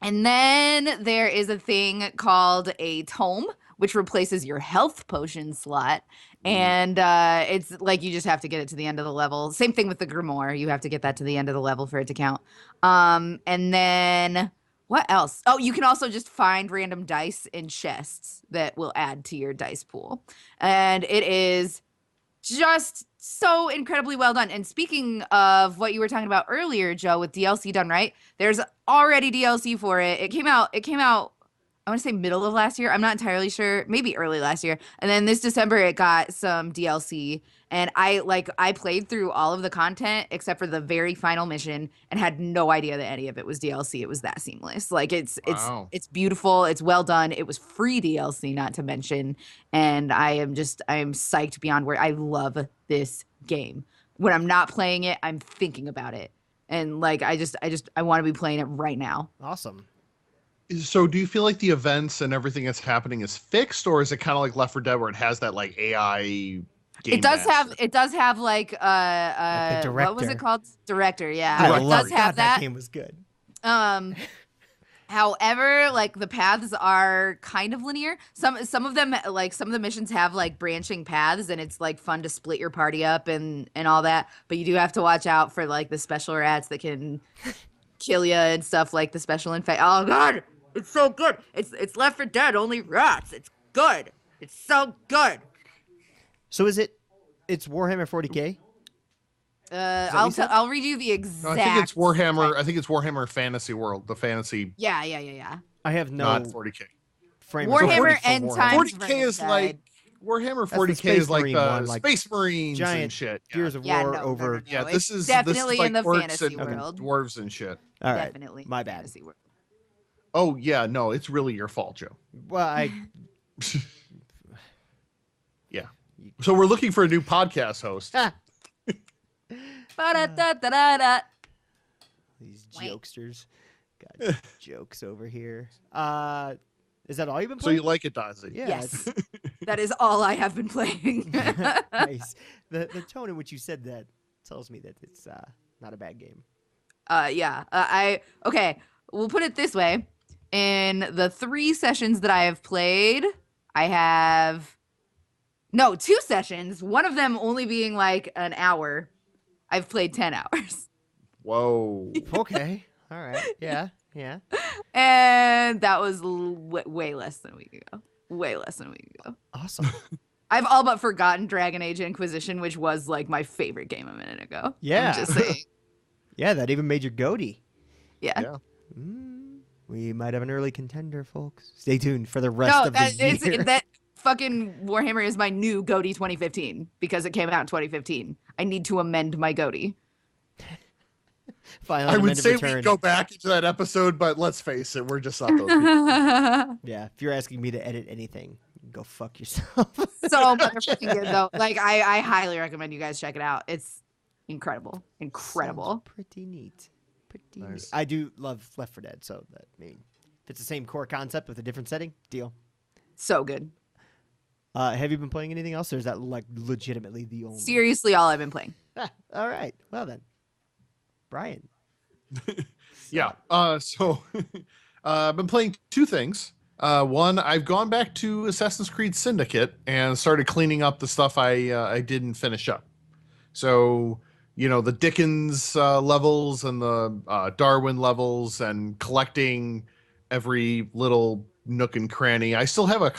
And then there is a thing called a tome, which replaces your health potion slot. And it's like you just have to get it to the end of the level. Same thing with the Grimoire. You have to get that to the end of the level for it to count. And then what else? Oh, you can also just find random dice in chests that will add to your dice pool. And it is just so incredibly well done. And speaking of what you were talking about earlier, Joe, with DLC done right, there's already DLC for it. It came out, I want to say middle of last year. I'm not entirely sure. Maybe early last year. And then this December, it got some DLC. And I played through all of the content except for the very final mission and had no idea that any of it was DLC. It was that seamless. Like it's beautiful. It's well done. It was free DLC, not to mention. And I am psyched beyond where I love this game. When I'm not playing it, I'm thinking about it. And like I want to be playing it right now. Awesome. So do you feel like the events and everything that's happening is fixed, or is it kind of like Left 4 Dead where it has that like AI game master? It does have like a director. What was it called? Director, yeah. Director. It does have that game was good. However, like the paths are kind of linear. Some of them, like some of the missions have like branching paths, and it's like fun to split your party up and all that. But you do have to watch out for like the special rats that can kill you and stuff, like the special infect. Oh God, it's so good. It's Left 4 Dead, only rats. It's good. It's so good. So it's Warhammer 40K? I'll read you the exact. No, I think it's Warhammer. I think it's Warhammer Fantasy World, the fantasy. Yeah. I have no. Not 40K. Warhammer End Times 40K is like Warhammer 40K is like the Space Marines giant and shit. Gears of War over. Yeah, this is definitely like in the orcs fantasy and world. Dwarves and shit. All right, definitely. My bad. Fantasy world. Oh yeah, no, it's really your fault, Joe. Well, Yeah. So we're looking for a new podcast host. These jokesters got jokes over here. Is that all you've been So playing? you like it, Doxy? Yeah. Yes. That is all I have been playing. Nice. The tone in which you said that tells me that it's not a bad game. Yeah. Okay. We'll put it this way. In the 3 sessions that I have played, I have 2 sessions. One of them only being like an hour. I've played 10 hours. Whoa. Okay. All right. Yeah. And that was way less than a week ago. Way less than a week ago. Awesome. I've all but forgotten Dragon Age Inquisition, which was like my favorite game a minute ago. Yeah. I'm just saying. Yeah, that even made your goatee. Yeah. We might have an early contender, folks. Stay tuned for the rest of the year. That fucking Warhammer is my new goatee 2015 because it came out in 2015. I need to amend my goatee. Finally, I would say we go back into that episode, but let's face it, we're just not those people. Yeah, if you're asking me to edit anything, go fuck yourself. So motherfucking good though. Like I highly recommend you guys check it out. It's incredible. Sounds pretty neat. Nice. I do love Left 4 Dead, so that if it's the same core concept with a different setting, deal. So good. Have you been playing anything else, or is that like legitimately the only? Seriously, all I've been playing. All right. Well then, Brian. Yeah. So I've been playing 2 things. One, I've gone back to Assassin's Creed Syndicate and started cleaning up the stuff I didn't finish up. So, the Dickens levels and the Darwin levels and collecting every little nook and cranny. I still have like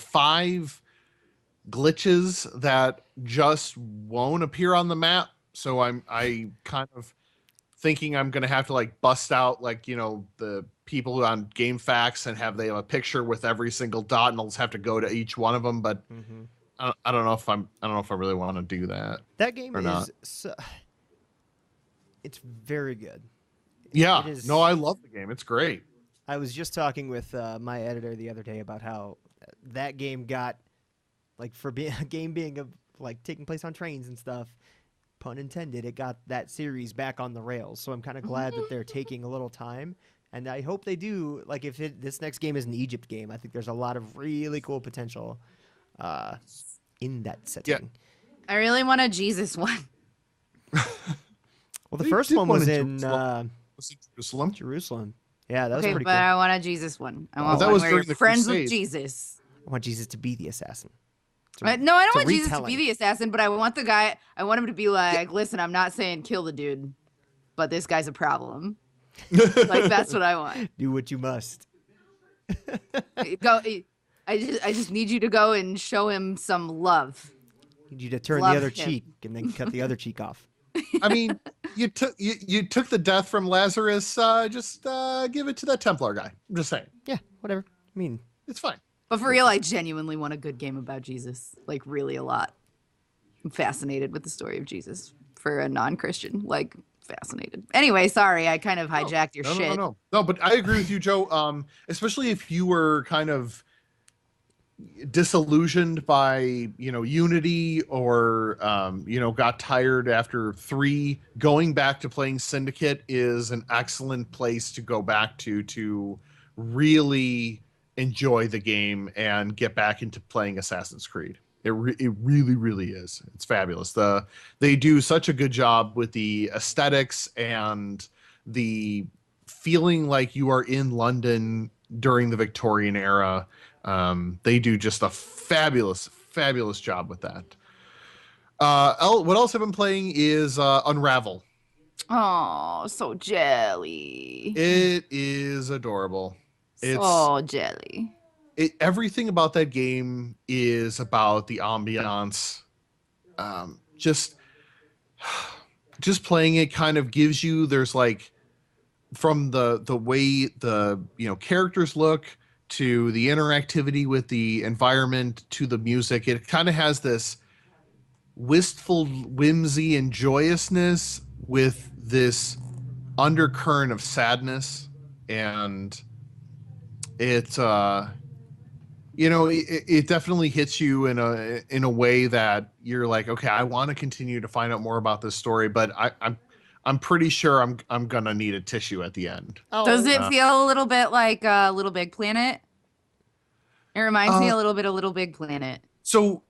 5 glitches that just won't appear on the map. so I kind of thinking I'm gonna have to like bust out like the people on GameFAQs and they have a picture with every single dot, and I'll just have to go to each one of them. But I don't know if I really want to do that. That game or not. It's very good. Yeah, it is, no, I love the game. It's great. I was just talking with my editor the other day about how that game got, like, for being a game being like taking place on trains and stuff, pun intended, it got that series back on the rails. So I'm kind of glad that they're taking a little time, and I hope they do. Like, if this next game is an Egypt game, I think there's a lot of really cool potential in that setting. Yeah. I really want a Jesus one. Well, the first one was in Jerusalem. Jerusalem. Yeah, that was Okay, pretty but cool. I want a Jesus one. I want that one was where during you're the friends with Crusades. Jesus. I want Jesus to be the assassin. No, I don't want Jesus to retelling. be the assassin, but I want the guy. I want him to be like, listen, I'm not saying kill the dude, but this guy's a problem. Like, that's what I want. Do what you must. Go. I just need you to go and show him some love. Need you to turn Love the other him. cheek and then cut the other cheek off. I mean, you took the death from Lazarus. Just give it to that Templar guy. I'm just saying. Yeah, whatever. I mean, It's fine. But for real, I genuinely want a good game about Jesus. Like, really a lot. I'm fascinated with the story of Jesus for a non-Christian. Like, fascinated. Anyway, sorry, I kind of hijacked your shit. No, but I agree with you, Joe. Especially if you were kind of disillusioned by Unity, or got tired after 3, going back to playing Syndicate is an excellent place to go back to really enjoy the game and get back into playing Assassin's Creed. It really, really is. It's fabulous. They do such a good job with the aesthetics and the feeling like you are in London during the Victorian era. They do just a fabulous job with that. What else I've been playing is Unravel. Oh, so jelly. It is adorable. So jelly. Everything about that game is about the ambiance. Just playing it kind of gives you, there's like, from the way the characters look, to the interactivity with the environment, to the music, it kind of has this wistful whimsy and joyousness with this undercurrent of sadness, and it definitely hits you in a way that you're like, okay, I want to continue to find out more about this story, but I'm pretty sure I'm gonna need a tissue at the end. oh, Does it feel a little bit like Little Big Planet? It reminds me a little bit of Little Big Planet. So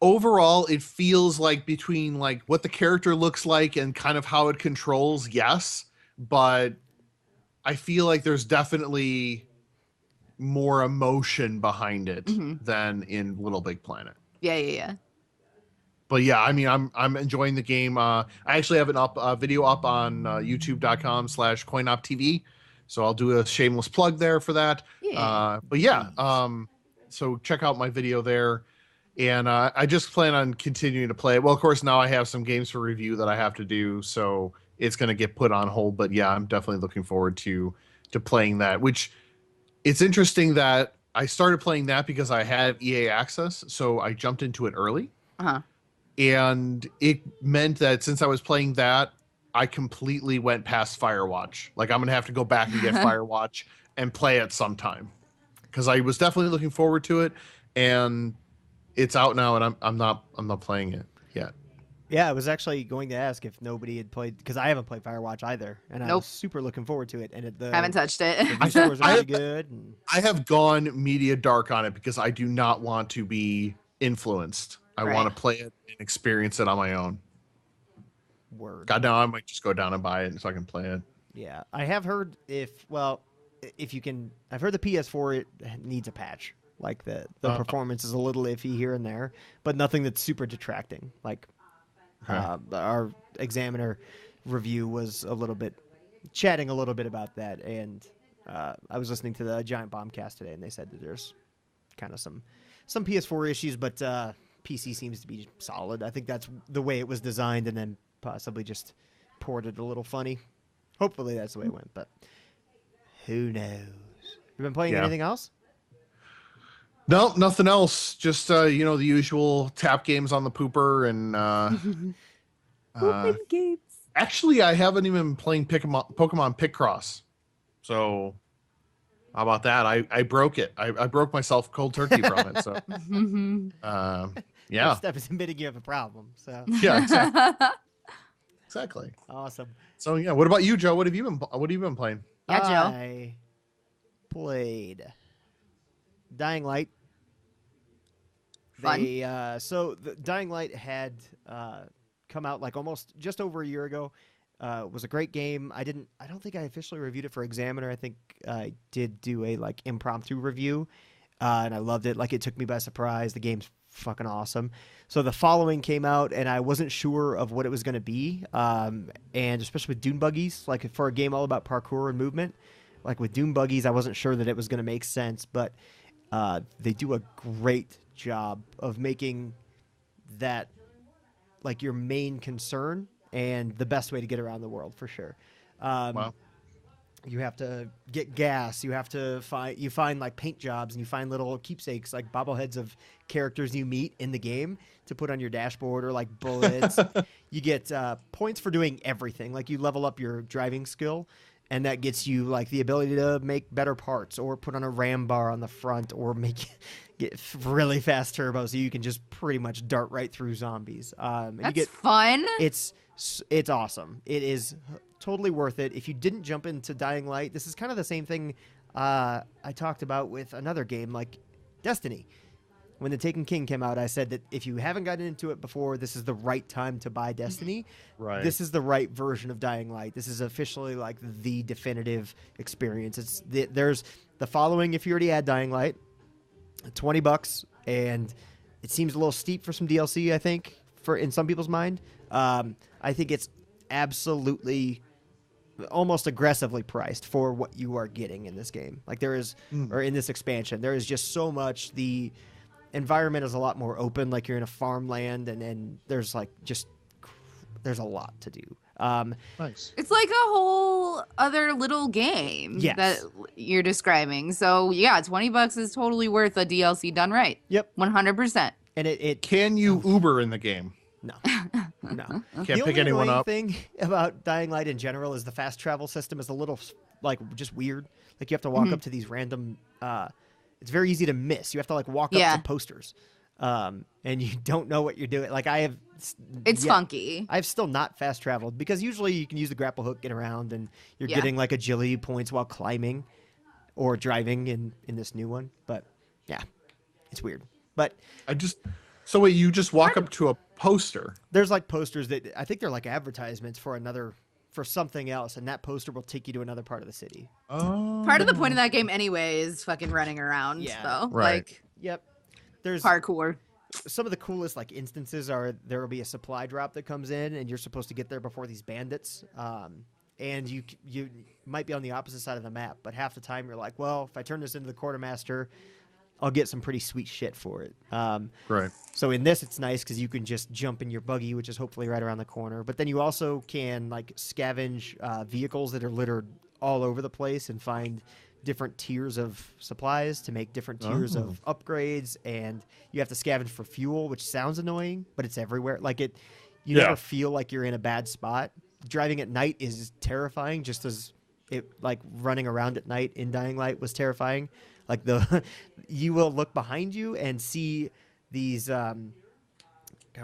overall, it feels like between like what the character looks like and kind of how it controls, yes, but I feel like there's definitely more emotion behind it than in Little Big Planet. Yeah. But yeah, I mean, I'm enjoying the game. I actually have a video up on youtube.com/coinoptv. So I'll do a shameless plug there for that. Yeah. But yeah, so check out my video there. And I just plan on continuing to play it. Well, of course, now I have some games for review that I have to do, so it's going to get put on hold. But yeah, I'm definitely looking forward to playing that, which it's interesting that I started playing that because I had EA access. So I jumped into it early. Uh-huh. And it meant that since I was playing that, I completely went past Firewatch. Like, I'm going to have to go back and get Firewatch and play it sometime. Because I was definitely looking forward to it. And it's out now, and I'm not playing it yet. Yeah, I was actually going to ask if nobody had played, because I haven't played Firewatch either, and I was super looking forward to it. And Haven't touched it. The scores are really good. And I have gone media dark on it because I do not want to be influenced. I want to play it and experience it on my own. Word. God, now I might just go down and buy it so I can play it. Yeah, I have heard if you can, I've heard the PS4 it needs a patch. Like the performance is a little iffy here and there, but nothing that's super detracting. Like our Examiner review was chatting a little bit about that, and I was listening to the Giant Bombcast today, and they said that there's kind of some PS4 issues, but PC seems to be solid. I think that's the way it was designed, and then possibly just ported a little funny. Hopefully that's the way it went, but who knows? You been playing anything else? No, nothing else. Just the usual tap games on the pooper and games. actually I haven't even been playing Pokemon Picross. So how about that? I broke it. I broke myself cold turkey from it. So yeah. First step is admitting you have a problem. So Yeah, exactly. Awesome. So yeah, what about you, Joe? What have you been playing? Yeah, Joe. I played Dying Light. Fun. So the Dying Light had come out like almost just over a year ago. It was a great game. I don't think I officially reviewed it for Examiner. I think I did do a like impromptu review, and I loved it. Like it took me by surprise. The game's fucking awesome. So the following came out, and I wasn't sure of what it was going to be. And especially with dune buggies, like for a game all about parkour and movement, like with dune buggies, I wasn't sure that it was going to make sense. But they do a great job of making that like your main concern and the best way to get around the world for sure. Wow. You have to get gas. You have to find like paint jobs, and you find little keepsakes like bobbleheads of characters you meet in the game to put on your dashboard, or like bullets. You get points for doing everything. Like you level up your driving skill, and that gets you like the ability to make better parts, or put on a ram bar on the front, or get really fast turbo so you can just pretty much dart right through zombies. And That's you get fun. It's awesome. It is totally worth it. If you didn't jump into Dying Light, this is kind of the same thing I talked about with another game like Destiny. When The Taken King came out, I said that if you haven't gotten into it before, this is the right time to buy Destiny. Right. This is the right version of Dying Light. This is officially like the definitive experience. There's the following if you already had Dying Light, $20, and it seems a little steep for some DLC, I think, in some people's mind. I think it's absolutely almost aggressively priced for what you are getting in this game. Like there is, or in this expansion, there is just so much. The environment is a lot more open. Like you're in a farmland, and there's like there's a lot to do. Nice. It's like a whole other little game that you're describing. So yeah, $20 is totally worth a DLC done right. Yep. 100%. And it Can you Uber in the game? no. No. Can't pick anyone up. The only thing about Dying Light in general is the fast travel system is a little like just weird. Like you have to walk up to these random it's very easy to miss. You have to like walk up to posters. And you don't know what you're doing. Like it's funky. I've still not fast traveled because usually you can use the grapple hook, get around, and you're getting like agility points while climbing or driving in this new one. But yeah, it's weird. But so wait, you just walk up to a poster. There's like posters that I think they're like advertisements for something else, and that poster will take you to another part of the city. Oh. Part of the point of that game anyway is fucking running around. Yeah. Though. Right. Like, yep. There's parkour. Some of the coolest like instances are there will be a supply drop that comes in, and you're supposed to get there before these bandits. And you might be on the opposite side of the map, but half the time you're like, well, if I turn this into the quartermaster, I'll get some pretty sweet shit for it. Right. So in this, it's nice because you can just jump in your buggy, which is hopefully right around the corner. But then you also can like scavenge vehicles that are littered all over the place and find different tiers of supplies to make different tiers of upgrades. And you have to scavenge for fuel, which sounds annoying, but it's everywhere. Like you never feel like you're in a bad spot. Driving at night is terrifying, just as it like running around at night in Dying Light was terrifying. Like you will look behind you and see these, God,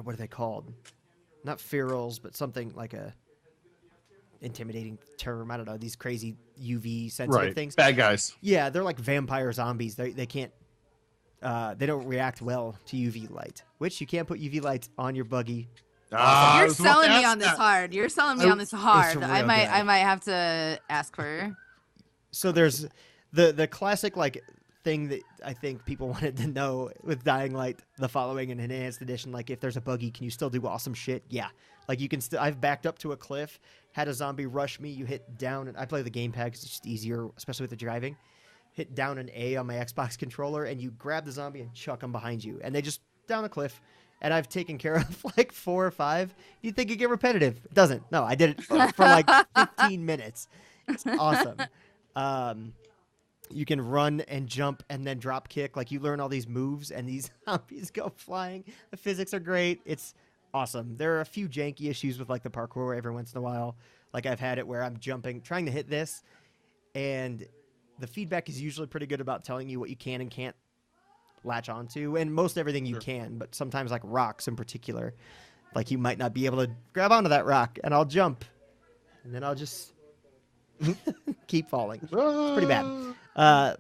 what are they called? Not ferals, but something like a intimidating term. I don't know. These crazy UV sensitive things. Bad guys. Yeah, they're like vampire zombies. They can't. They don't react well to UV light, which you can't put UV lights on your buggy. You're selling me on this hard. You're selling me on this hard. I might have to ask for. So there's the classic like thing that I think people wanted to know with Dying Light, the following in enhanced edition. Like if there's a buggy, can you still do awesome shit? Yeah. Like you can still. I've backed up to a cliff, had a zombie rush me. You hit down, and I play the gamepad because it's just easier, especially with the driving. Hit down an A on my Xbox controller, and you grab the zombie and chuck them behind you, and they just down a cliff, and I've taken care of like 4 or 5. You'd think it'd get repetitive. It doesn't. No, I did it for like 15 minutes. It's awesome. You can run and jump and then drop kick. Like, you learn all these moves, and these zombies go flying. The physics are great. It's awesome. There are a few janky issues with like the parkour every once in a while. Like, I've had it where I'm jumping, trying to hit this, and the feedback is usually pretty good about telling you what you can and can't latch onto, and most everything you can, but sometimes like rocks in particular, like you might not be able to grab onto that rock, and I'll jump, and then I'll just keep falling. It's pretty bad.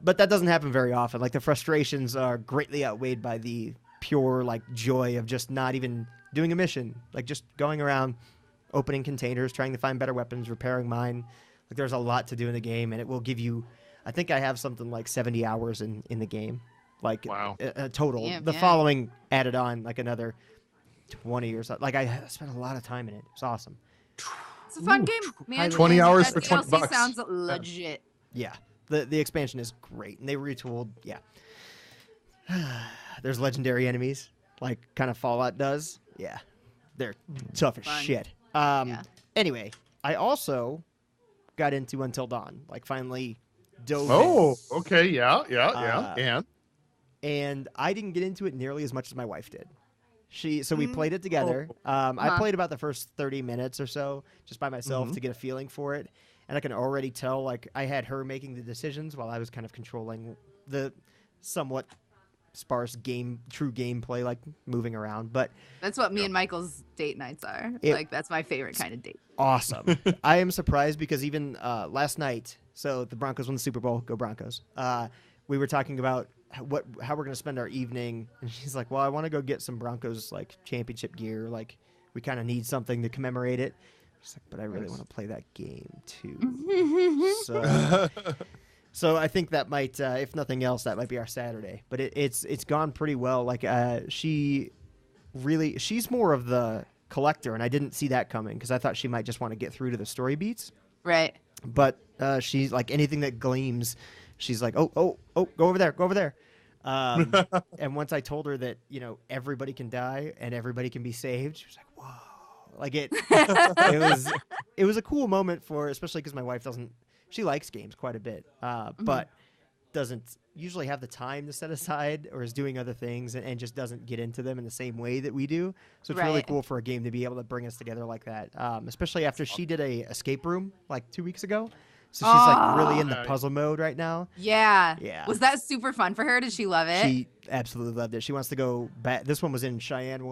But that doesn't happen very often. Like, the frustrations are greatly outweighed by the pure like joy of just not even doing a mission, like just going around opening containers, trying to find better weapons, repairing mine. Like, there's a lot to do in the game, and it will give you, I think I have something like 70 hours in the game, like wow. Total. Damn, the following added on like another 20 or so. Like, I spent a lot of time in it. It's awesome. It's a fun game, man. 20 hours for That $20. DLC sounds legit. Yeah, the expansion is great, and they retooled. Yeah, there's legendary enemies, like kind of Fallout does. Yeah, they're tough as Fun. shit. Anyway, I also got into Until Dawn. Like, finally dove in. Oh, okay, yeah. And I didn't get into it nearly as much as my wife did. So we played it together. I played about the first 30 minutes or so just by myself to get a feeling for it. And I can already tell, like, I had her making the decisions while I was kind of controlling the somewhat sparse true gameplay, like moving around. But that's what me and Michael's date nights are. Like, that's my favorite kind of date. Awesome. I am surprised because even last night, so the Broncos won the Super Bowl, go Broncos. We were talking about how we're going to spend our evening, and she's like, well, I want to go get some Broncos like championship gear, like we kind of need something to commemorate it. She's like, but I really want to play that game too. So I think that might, if nothing else, that might be our Saturday. But it's gone pretty well. Like, she's more of the collector, and I didn't see that coming because I thought she might just want to get through to the story beats. Right. But she's like, anything that gleams, she's like, oh, go over there. And once I told her that, everybody can die and everybody can be saved, she was like, whoa. Like, it was a cool moment especially because my wife she likes games quite a bit, but doesn't usually have the time to set aside, or is doing other things and just doesn't get into them in the same way that we do. So it's really cool for a game to be able to bring us together like that, especially after she did a escape room like 2 weeks ago. So she's like really in the puzzle mode right now. Yeah. Yeah. Was that super fun for her? Did she love it? She absolutely loved it. She wants to go back. This one was in Cheyenne,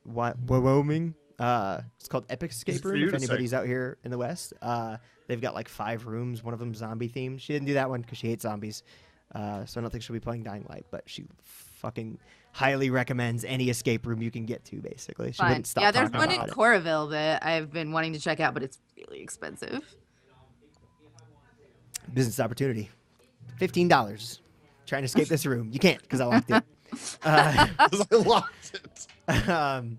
Wyoming. It's called Epic Escape Room, if anybody's out here in the West. They've got like 5 rooms, one of them zombie themed. She didn't do that one because she hates zombies. So I don't think she'll be playing Dying Light, but she fucking highly recommends any escape room you can get to, basically. She wouldn't stop there's talking one in about it. Coralville that I've been wanting to check out, but it's really expensive. Business opportunity. $15. Trying to escape this room. You can't because I locked it. I locked it.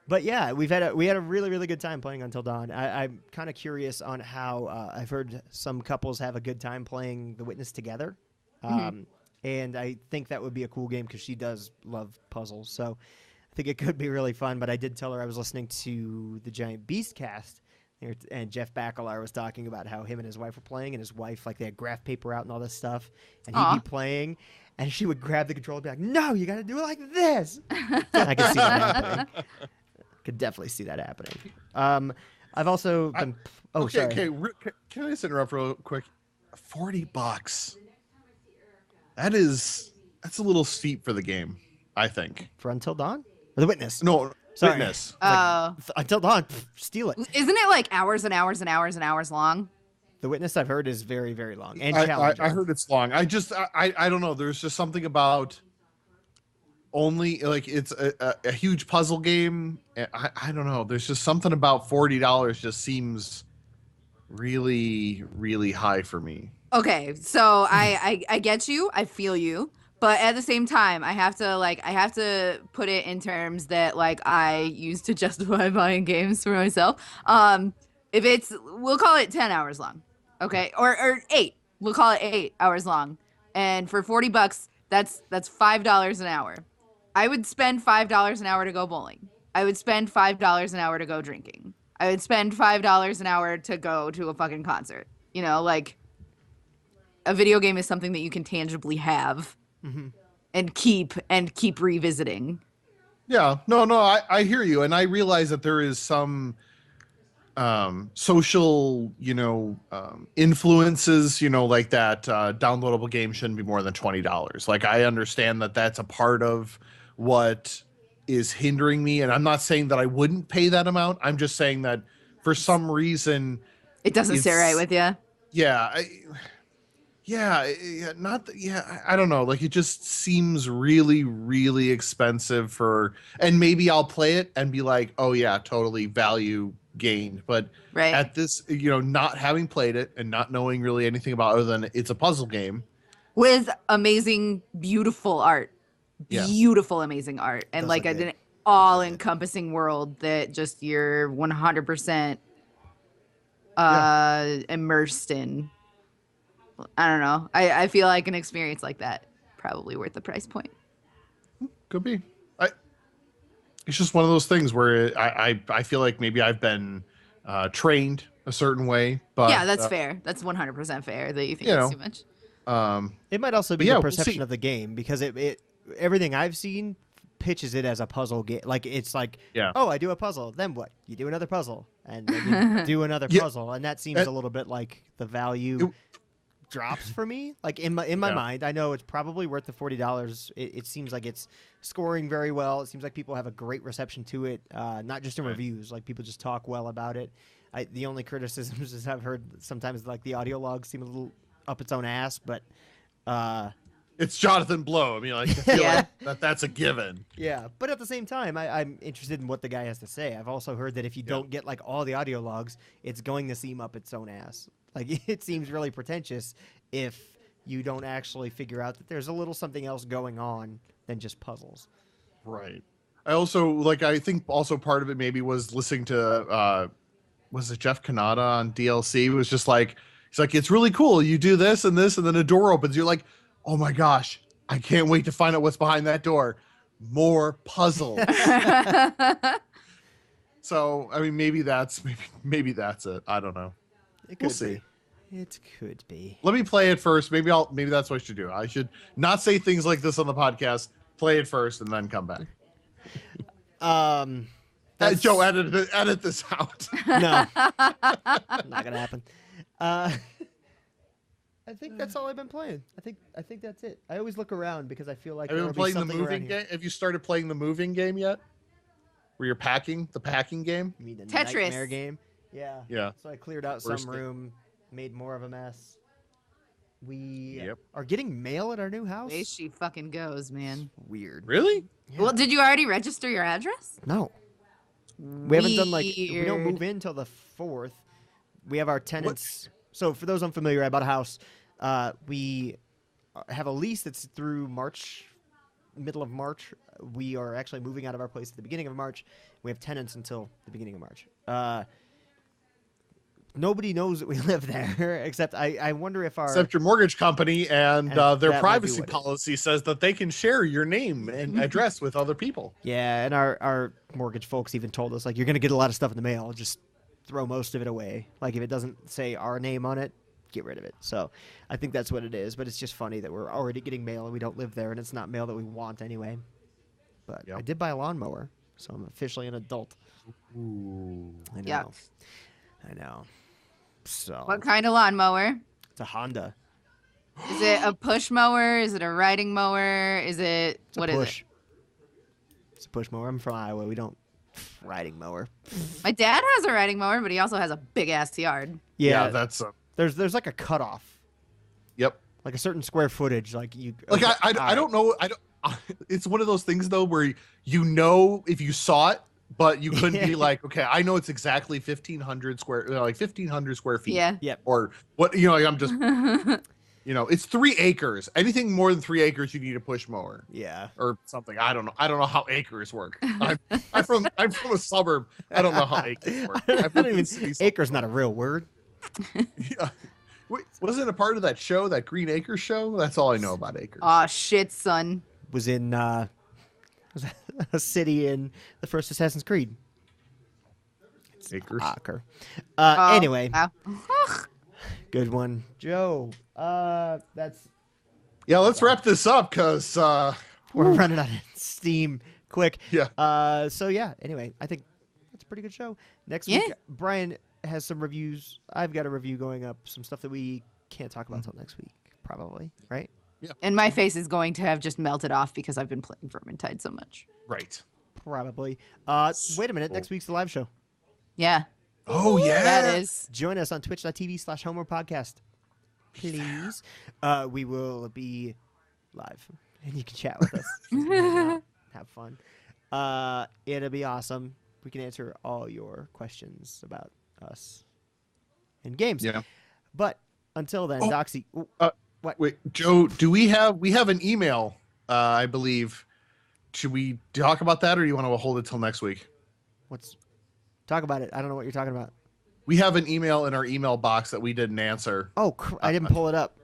But yeah, we had a really, really good time playing Until Dawn. I'm kind of curious on how I've heard some couples have a good time playing The Witness together. And I think that would be a cool game because she does love puzzles. So I think it could be really fun. But I did tell her I was listening to the Giant Beast cast, and Jeff Bakalar was talking about how him and his wife were playing, and his wife, like, they had graph paper out and all this stuff, and he'd be playing, and she would grab the controller and be like, no, you got to do it like this. I could see that happening. Could definitely see that happening. I've also been... sorry. Okay, can I just interrupt real quick? $40. That's a little steep for the game, I think. For Until Dawn? Or The Witness? No, Sorry. Witness. Until Dawn, steal it. Isn't it like hours and hours and hours and hours long? The Witness, I've heard, is very, very long and challenging. I heard it's long. I don't know. There's just something about only, like, it's a huge puzzle game. I don't know. There's just something about $40 just seems really, really high for me. Okay, so I get you. I feel you. But at the same time, I have to put it in terms that, like, I use to justify buying games for myself. If we'll call it 10 hours long. Okay. Or 8. We'll call it 8 hours long. And for $40, that's $5 an hour. I would spend $5 an hour to go bowling. I would spend $5 an hour to go drinking. I would spend $5 an hour to go to a fucking concert. You know, like a video game is something that you can tangibly have and keep revisiting. Yeah, no, I hear you, and I realize that there is some social, influences, like that downloadable game shouldn't be more than $20. Like, I understand that that's a part of what is hindering me, and I'm not saying that I wouldn't pay that amount. I'm just saying that for some reason it doesn't sit right with you. Yeah, I don't know. Like, it just seems really, really expensive and maybe I'll play it and be like, oh yeah, totally value gained. But at this, not having played it and not knowing really anything about it other than it's a puzzle game with amazing, beautiful art, amazing art, and like an all-encompassing world that just you're 100% immersed in. I don't know. I feel like an experience like that probably worth the price point. Could be. It's just one of those things where I feel like maybe I've been trained a certain way, but yeah, that's fair. That's 100% fair that you think it's too much. It might also be the perception of the game, because it everything I've seen pitches it as a puzzle game. Like, it's like, oh, I do a puzzle, then what? You do another puzzle, and then you do another puzzle, and that seems a little bit like the value drops for me. Like, in my mind, I know it's probably worth the $40. It seems like it's scoring very well. It seems like people have a great reception to it, not just in reviews. Like, people just talk well about it. The only criticisms is I've heard sometimes, like, the audio logs seem a little up its own ass, but it's Jonathan Blow. I mean, like, I feel like that's a given. Yeah, but at the same time, I'm interested in what the guy has to say. I've also heard that if you don't get, like, all the audio logs, it's going to seem up its own ass. Like, it seems really pretentious if you don't actually figure out that there's a little something else going on than just puzzles. Right. I think also part of it maybe was listening to, was it Jeff Kanata on DLC? It was just like, he's like, it's really cool. You do this, and then a door opens. You're like, oh my gosh, I can't wait to find out what's behind that door. More puzzles. So, I mean, maybe that's it. I don't know. We'll see. It could be. Let me play it first. Maybe that's what I should do. I should not say things like this on the podcast. Play it first and then come back. Joe, edit this out. No, not gonna happen. I think that's all I've been playing. I think that's it. I always look around because I feel like have you been playing the moving game? Have you started playing the moving game yet? Where you're packing the packing game? You mean the Tetris nightmare game? Yeah. Yeah. So I cleared out some room, made more of a mess. We are getting mail at our new house. Way she fucking goes, man. It's weird. Really? Yeah. Well, did you already register your address? No. We haven't done, like, we don't move in till the 4th. We have our tenants. So for those unfamiliar, I bought a house. We have a lease that's through middle of March. We are actually moving out of our place at the beginning of March. We have tenants until the beginning of March. Nobody knows that we live there, except I wonder if except your mortgage company and their privacy policy says that they can share your name and address with other people. Yeah, and our mortgage folks even told us, like, you're going to get a lot of stuff in the mail. Just throw most of it away. Like, if it doesn't say our name on it, get rid of it. So I think that's what it is. But it's just funny that we're already getting mail and we don't live there, and it's not mail that we want anyway. But I did buy a lawnmower, so I'm officially an adult. Ooh. I know. I know. So What kind of lawnmower? It's a Honda. Is it a push mower? Is it a riding mower? Is it what is it? It's a push mower. I'm from Iowa. We don't riding mower. My dad has a riding mower, but he also has a big ass yard. Yeah, that's there's like a cutoff. Yep. Like a certain square footage. Like you. Like I don't know. It's one of those things though where if you saw it, but you couldn't be like, okay, I know it's exactly 1,500 square feet. Yeah. Yep. Or what? Like, I'm just. It's 3 acres. Anything more than 3 acres, you need a push mower. Yeah. Or something. I don't know. I don't know how acres work. I'm from a suburb. I don't know how acres work. Acres not a real word. Yeah. Wait, wasn't it a part of that show, that Green Acres show? That's all I know about acres. Aw, shit, son. Was in a city in the first Assassin's Creed. It's Acres. Acre. Oh, Anyway, wow. good one, Joe. That's Yeah, let's wrap this up because we're running out of steam quick. Yeah. So yeah. Anyway, I think that's a pretty good show. Next week, Brian has some reviews. I've got a review going up. Some stuff that we can't talk about until next week, probably. Right. Yeah. And my face is going to have just melted off because I've been playing Vermintide so much. Right. Probably. Wait a minute. Next week's the live show. Yeah. Oh yeah. That is. Join us on twitch.tv/Homerow Podcast. Please. We will be live and you can chat with us. Have fun. It'll be awesome. We can answer all your questions about us and games. Yeah. But until then, Doxy. What? Wait, Joe, we have an email, I believe. Should we talk about that or do you want to hold it till next week? Talk about it. I don't know what you're talking about. We have an email in our email box that we didn't answer. Oh, I didn't pull it up.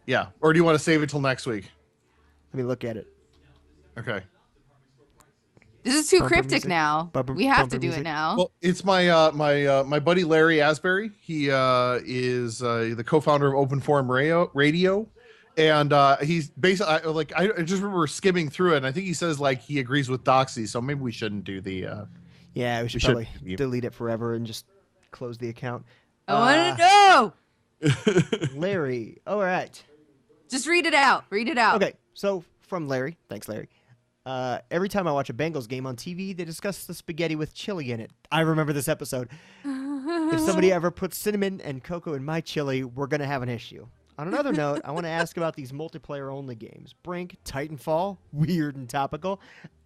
Yeah. Or do you want to save it till next week? Let me look at it. Okay. This is too Bumper cryptic music. now. We have to do it now. Well, it's my my buddy Larry Asbury. He is the co-founder of Open Forum Radio, and he's basically I just remember skimming through it, and I think he says like he agrees with Doxy, so maybe we shouldn't do the. Yeah, we should probably delete it forever and just close the account. I want to know. Larry. All right. Just read it out. Read it out. Okay. So from Larry. Thanks, Larry. Every time I watch a Bengals game on TV, they discuss the spaghetti with chili in it. I remember this episode. If somebody ever puts cinnamon and cocoa in my chili, we're going to have an issue. On another note, I want to ask about these multiplayer-only games. Brink, Titanfall, weird and topical.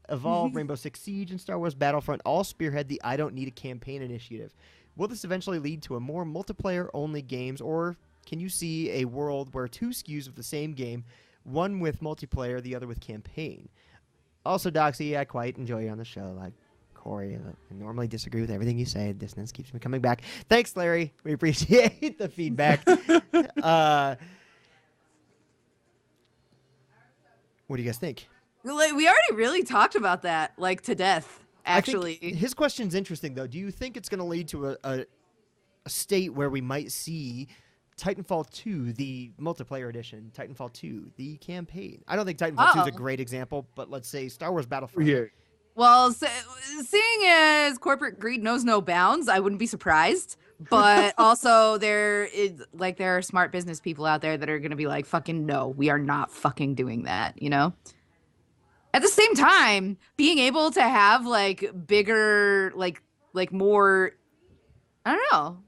Evolve, Rainbow Six Siege, and Star Wars Battlefront all spearhead the I don't need a campaign initiative. Will this eventually lead to a more multiplayer-only games, or can you see a world where two SKUs of the same game, one with multiplayer, the other with campaign? Also, Doxy, I quite enjoy you on the show. Like Corey, I normally disagree with everything you say. Dissonance keeps me coming back. Thanks, Larry. We appreciate the feedback. What do you guys think? Like, we already really talked about that, like, to death, actually. I think his question's interesting, though. Do you think it's going to lead to a state where we might see Titanfall 2, the multiplayer edition, Titanfall 2, the campaign? I don't think Titanfall 2 is a great example, but let's say Star Wars Battlefront. Yeah. Well, seeing as corporate greed knows no bounds, I wouldn't be surprised. But also, there are smart business people out there that are going to be like, fucking no, we are not fucking doing that, you know? At the same time, being able to have like bigger, like more, I don't know.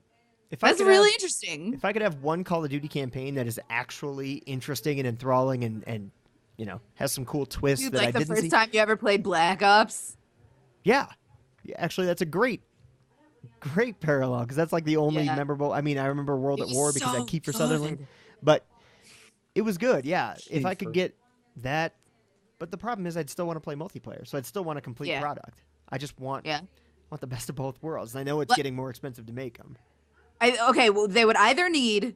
That's really interesting. If I could have one Call of Duty campaign that is actually interesting and enthralling and you know, has some cool twists that I didn't see. Like the first time you ever played Black Ops? Yeah. Actually, that's a great parallel because that's like the only memorable. I mean, I remember World at War because I had Kiefer Sutherland, but it was good. Yeah. If I could get that. But the problem is I'd still want to play multiplayer, so I'd still want a complete product. I just want the best of both worlds. And I know it's getting more expensive to make them. Well, they would either need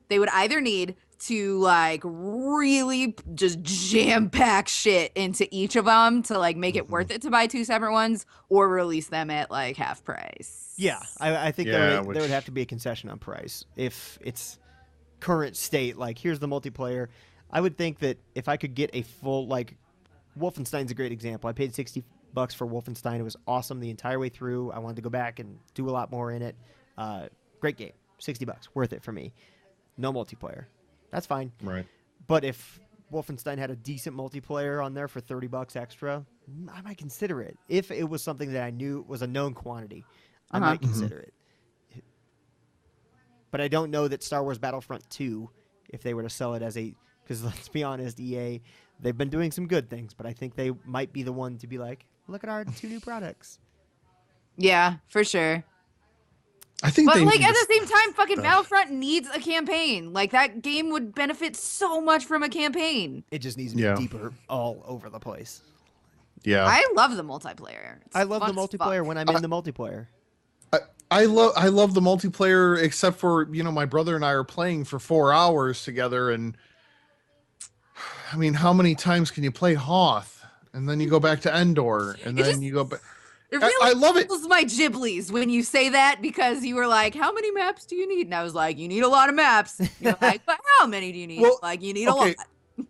to like really just jam pack shit into each of them to like make it worth it to buy two separate ones, or release them at like half price. Yeah, I think there would have to be a concession on price if it's current state. Like here's the multiplayer. I would think that if I could get a full like. Wolfenstein's a great example. I paid $60 for Wolfenstein. It was awesome the entire way through. I wanted to go back and do a lot more in it. Great game. $60. Worth it for me. No multiplayer. That's fine. Right. But if Wolfenstein had a decent multiplayer on there for $30 extra, I might consider it. If it was something that I knew was a known quantity, I might consider it. But I don't know that Star Wars Battlefront 2, if they were to sell it as a... Because let's be honest, EA... They've been doing some good things, but I think they might be the one to be like, look at our two new products. Yeah, for sure. I think but like at the same time, fucking Battlefront needs a campaign. Like that game would benefit so much from a campaign. It just needs to be deeper all over the place. Yeah. I love the multiplayer. I love the multiplayer when I'm in the multiplayer. I love the multiplayer, except for, you know, my brother and I are playing for 4 hours together, and I mean, how many times can you play Hoth? and then you go back to Endor, and then you go back. It really I love it. My Ghiblies when you say that, because you were like, how many maps do you need? And I was like, you need a lot of maps. You're like, but how many do you need? Well, like, you need a lot.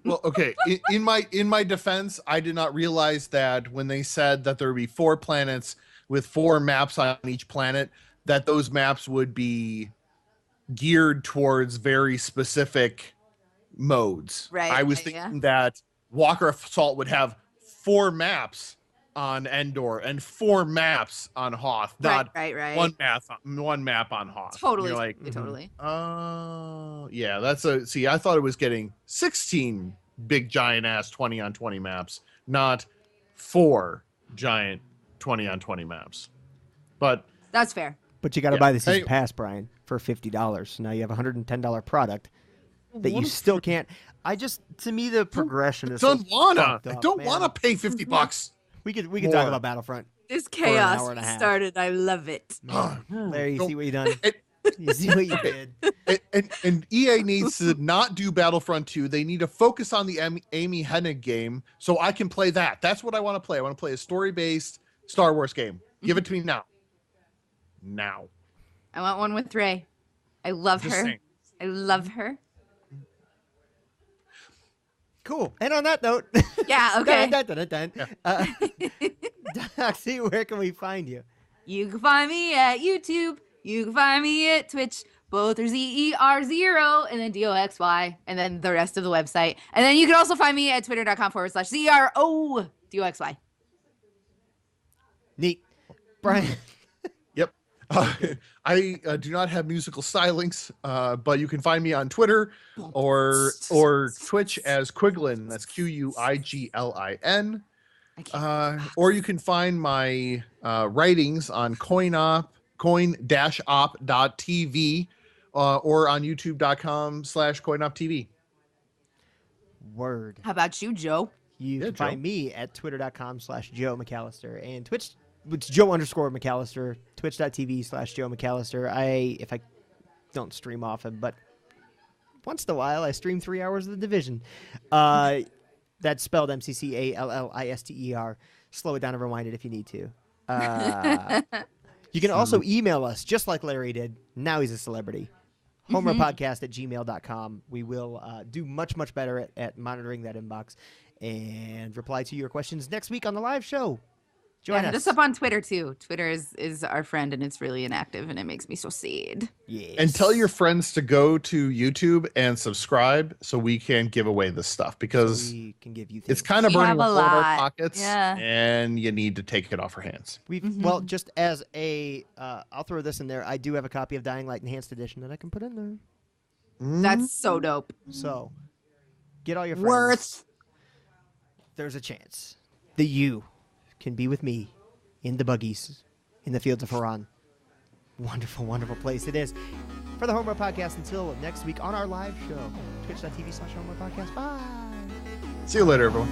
Well, okay. In my defense, I did not realize that when they said that there would be 4 planets with 4 maps on each planet, that those maps would be geared towards very specific modes. Right. I was thinking that Walker Assault would have 4 maps on Endor and 4 maps on Hoth, not right. one map on Hoth. Totally. You're like, totally. Yeah, I thought it was getting 16 big giant ass 20 on 20 maps, not 4 giant 20 on 20 maps. But that's fair. But you got to buy the season pass, Brian, for $50. So now you have a $110 product that you still can't. To me, the progression is I don't wanna pay $50. We could talk about Battlefront. This chaos started. I love it. Larry, you see what you done? You see what you did? And EA needs to not do Battlefront 2. They need to focus on the Amy Hennig game so I can play that. That's what I want to play. I want to play a story-based Star Wars game. Give it to me now. Now. I want one with Rey. I love her. Saying. I love her. Cool. And on that note. Yeah, okay. Doxy, where can we find you? You can find me at YouTube. You can find me at Twitch. Both are ZER0 and then DOXY and then the rest of the website. And then you can also find me at twitter.com/ZERODOXY. Neat. Brian. Yep. I do not have musical stylings, but you can find me on Twitter or Twitch as Quiglin. That's QUIGLIN. Or you can find my writings on coin-op.tv or on youtube.com/coinoptv. Word. How about you, Joe? You can find me at twitter.com/Joe McAllister and Twitch. It's Joe_McAllister, twitch.tv/Joe McAllister. If I don't stream often, but once in a while I stream 3 hours of The Division. That's spelled MCCALLISTER. Slow it down and rewind it if you need to. You can also email us, just like Larry did. Now he's a celebrity. HomerowPodcast@gmail.com. We will do much, much better at monitoring that inbox and reply to your questions next week on the live show. Join us. Hit us up on Twitter, too. Twitter is our friend, and it's really inactive, and it makes me so sad. Yes. And tell your friends to go to YouTube and subscribe so we can give away this stuff, because we can give you it's kind of burning a hole in our pockets, and you need to take it off our hands. Well, just as I'll throw this in there. I do have a copy of Dying Light Enhanced Edition that I can put in there. That's so dope. So, get all your friends. There's a chance that you can be with me in the buggies in the fields of Haran. Wonderful, wonderful place it is. For the Homerow Podcast, until next week on our live show, twitch.tv/Homerow Podcast. Bye. See you later, everyone.